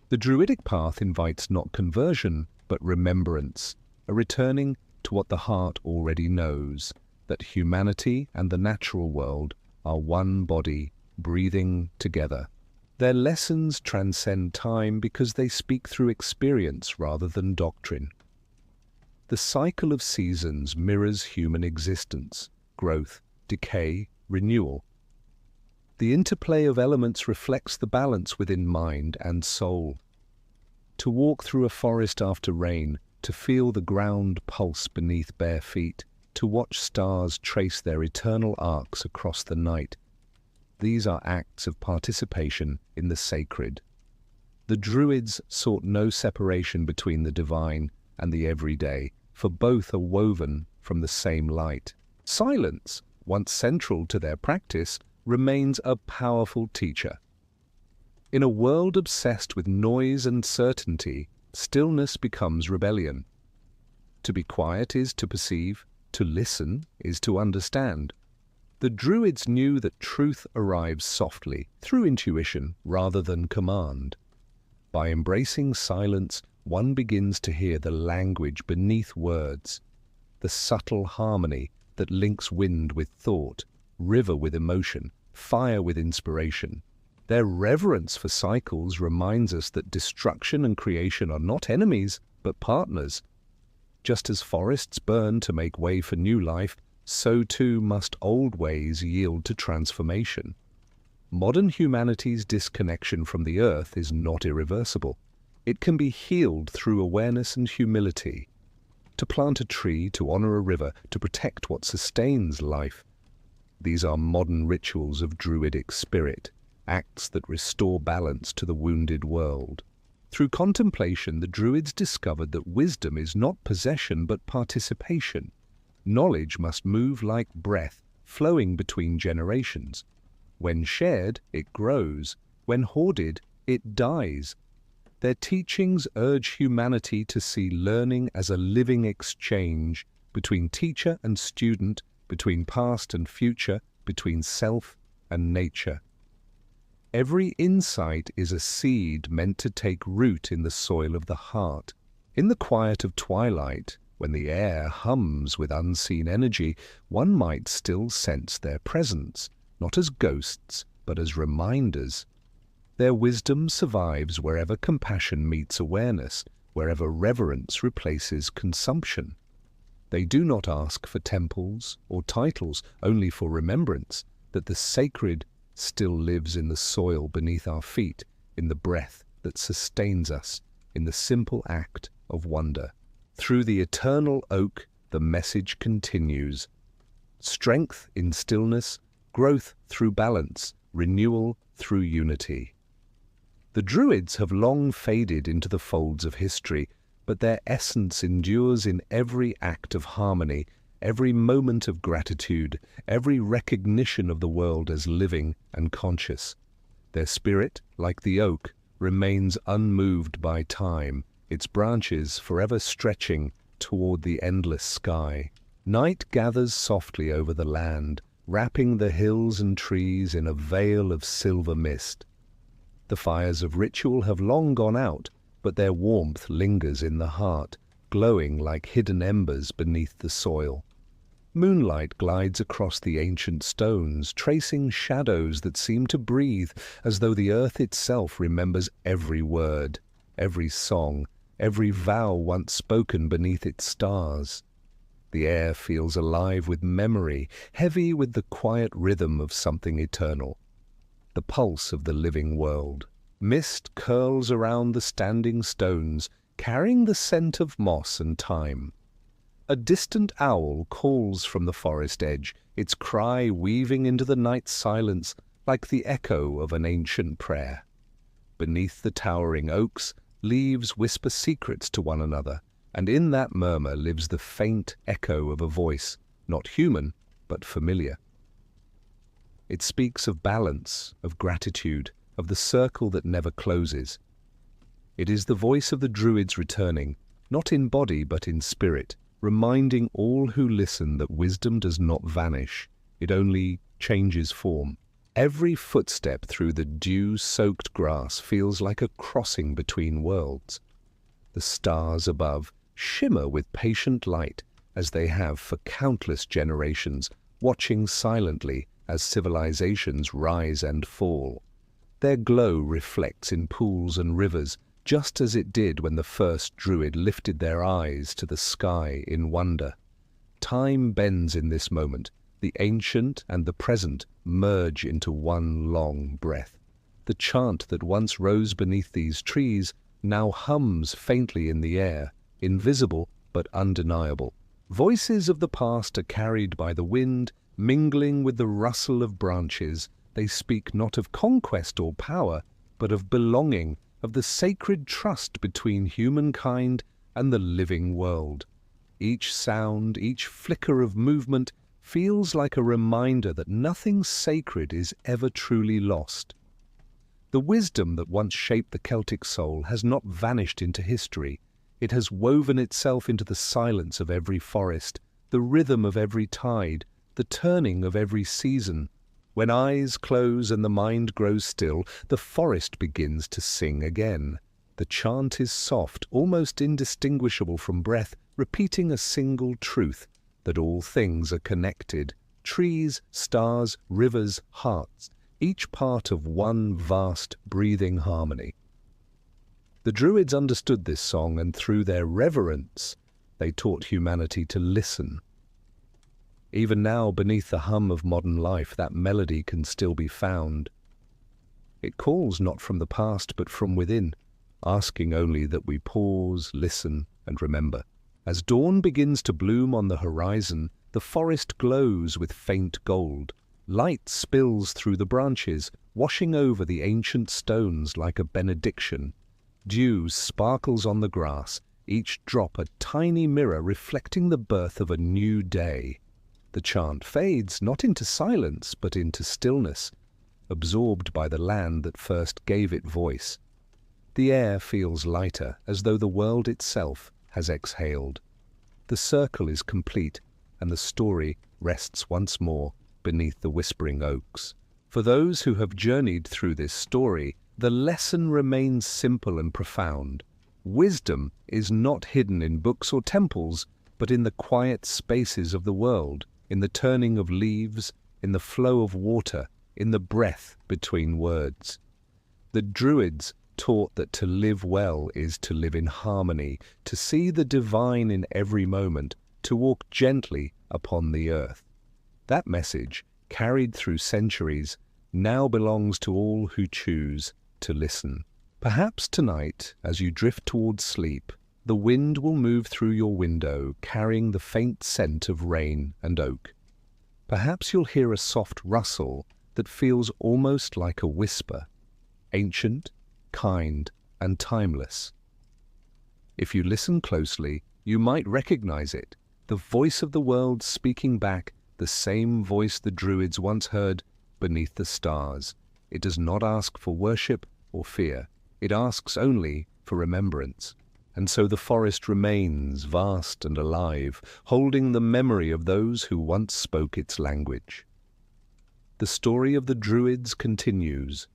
The Druidic path invites not conversion, but remembrance, a returning to what the heart already knows, that humanity and the natural world are one body, breathing together. Their lessons transcend time because they speak through experience rather than doctrine. The cycle of seasons mirrors human existence, growth, decay, renewal. The interplay of elements reflects the balance within mind and soul. To walk through a forest after rain, to feel the ground pulse beneath bare feet, to watch stars trace their eternal arcs across the night, these are acts of participation in the sacred. The Druids sought no separation between the divine and the everyday, for both are woven from the same light. Silence, once central to their practice, remains a powerful teacher. In a world obsessed with noise and certainty, stillness becomes rebellion. To be quiet is to perceive, to listen is to understand. The Druids knew that truth arrives softly, through intuition rather than command. By embracing silence, one begins to hear the language beneath words, the subtle harmony that links wind with thought, river with emotion, fire with inspiration. Their reverence for cycles reminds us that destruction and creation are not enemies, but partners. Just as forests burn to make way for new life, so too must old ways yield to transformation. Modern humanity's disconnection from the earth is not irreversible. It can be healed through awareness and humility. To plant a tree, to honor a river, to protect what sustains life. These are modern rituals of Druidic spirit, acts that restore balance to the wounded world. Through contemplation, the Druids discovered that wisdom is not possession but participation. Knowledge must move like breath, flowing between generations. When shared, it grows. When hoarded, it dies. Their teachings urge humanity to see learning as a living exchange between teacher and student, between past and future, between self and nature. Every insight is a seed meant to take root in the soil of the heart. In the quiet of twilight, when the air hums with unseen energy, one might still sense their presence, not as ghosts, but as reminders. Their wisdom survives wherever compassion meets awareness, wherever reverence replaces consumption. They do not ask for temples or titles, only for remembrance that the sacred still lives in the soil beneath our feet, in the breath that sustains us, in the simple act of wonder. Through the eternal oak, the message continues. Strength in stillness, growth through balance, renewal through unity. The Druids have long faded into the folds of history, but their essence endures in every act of harmony, every moment of gratitude, every recognition of the world as living and conscious. Their spirit, like the oak, remains unmoved by time, its branches forever stretching toward the endless sky. Night gathers softly over the land, wrapping the hills and trees in a veil of silver mist. The fires of ritual have long gone out, but their warmth lingers in the heart, glowing like hidden embers beneath the soil. Moonlight glides across the ancient stones, tracing shadows that seem to breathe, as though the earth itself remembers every word, every song, every vow once spoken beneath its stars. The air feels alive with memory, heavy with the quiet rhythm of something eternal, the pulse of the living world. Mist curls around the standing stones, carrying the scent of moss and thyme. A distant owl calls from the forest edge, its cry weaving into the night's silence like the echo of an ancient prayer. Beneath the towering oaks, leaves whisper secrets to one another, and in that murmur lives the faint echo of a voice, not human, but familiar. It speaks of balance, of gratitude, of the circle that never closes. It is the voice of the Druids returning, not in body but in spirit, reminding all who listen that wisdom does not vanish, it only changes form. Every footstep through the dew-soaked grass feels like a crossing between worlds. The stars above shimmer with patient light, as they have for countless generations, watching silently as civilizations rise and fall. Their glow reflects in pools and rivers, just as it did when the first Druid lifted their eyes to the sky in wonder. Time bends in this moment. The ancient and the present merge into one long breath. The chant that once rose beneath these trees now hums faintly in the air, invisible but undeniable. Voices of the past are carried by the wind, mingling with the rustle of branches. They speak not of conquest or power, but of belonging, of the sacred trust between humankind and the living world. Each sound, each flicker of movement feels like a reminder that nothing sacred is ever truly lost. The wisdom that once shaped the Celtic soul has not vanished into history. It has woven itself into the silence of every forest, the rhythm of every tide, the turning of every season. When eyes close and the mind grows still, the forest begins to sing again. The chant is soft, almost indistinguishable from breath, repeating a single truth, that all things are connected. Trees, stars, rivers, hearts, each part of one vast, breathing harmony. The Druids understood this song, and through their reverence, they taught humanity to listen. Even now, beneath the hum of modern life, that melody can still be found. It calls not from the past, but from within, asking only that we pause, listen, and remember. As dawn begins to bloom on the horizon, the forest glows with faint gold. Light spills through the branches, washing over the ancient stones like a benediction. Dew sparkles on the grass, each drop a tiny mirror reflecting the birth of a new day. The chant fades not into silence, but into stillness, absorbed by the land that first gave it voice. The air feels lighter, as though the world itself has exhaled. The circle is complete, and the story rests once more beneath the whispering oaks. For those who have journeyed through this story, the lesson remains simple and profound. Wisdom is not hidden in books or temples, but in the quiet spaces of the world, in the turning of leaves, in the flow of water, in the breath between words. The Druids taught that to live well is to live in harmony, to see the divine in every moment, to walk gently upon the earth. That message, carried through centuries, now belongs to all who choose to listen. Perhaps tonight, as you drift towards sleep, the wind will move through your window, carrying the faint scent of rain and oak. Perhaps you'll hear a soft rustle that feels almost like a whisper, ancient, kind, and timeless. If you listen closely, you might recognize it, the voice of the world speaking back, the same voice the Druids once heard beneath the stars. It does not ask for worship or fear. It asks only for remembrance. And so the forest remains vast and alive, holding the memory of those who once spoke its language. The story of the Druids continues,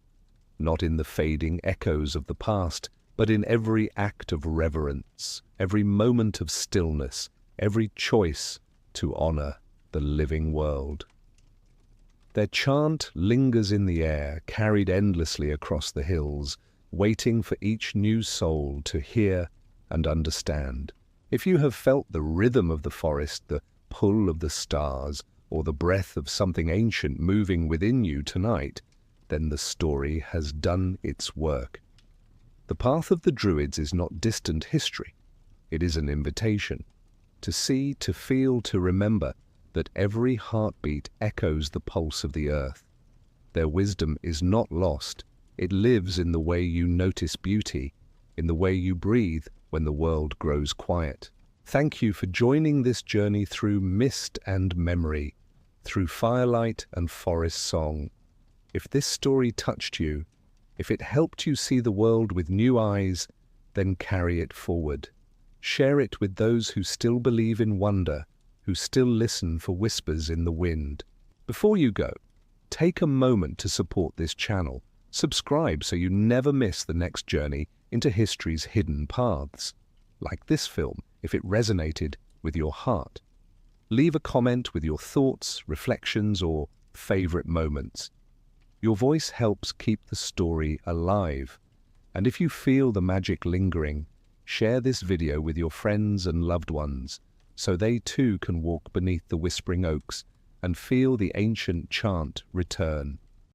not in the fading echoes of the past, but in every act of reverence, every moment of stillness, every choice to honor the living world. Their chant lingers in the air, carried endlessly across the hills, waiting for each new soul to hear and understand. If you have felt the rhythm of the forest, the pull of the stars, or the breath of something ancient moving within you tonight, then the story has done its work. The path of the Druids is not distant history. It is an invitation to see, to feel, to remember that every heartbeat echoes the pulse of the earth. Their wisdom is not lost. It lives in the way you notice beauty, in the way you breathe when the world grows quiet. Thank you for joining this journey through mist and memory, through firelight and forest song. If this story touched you, if it helped you see the world with new eyes, then carry it forward. Share it with those who still believe in wonder, who still listen for whispers in the wind. Before you go, take a moment to support this channel. Subscribe so you never miss the next journey into history's hidden paths. Like this film if it resonated with your heart. Leave a comment with your thoughts, reflections, or favorite moments. Your voice helps keep the story alive. And if you feel the magic lingering, share this video with your friends and loved ones so they too can walk beneath the whispering oaks and feel the ancient chant return.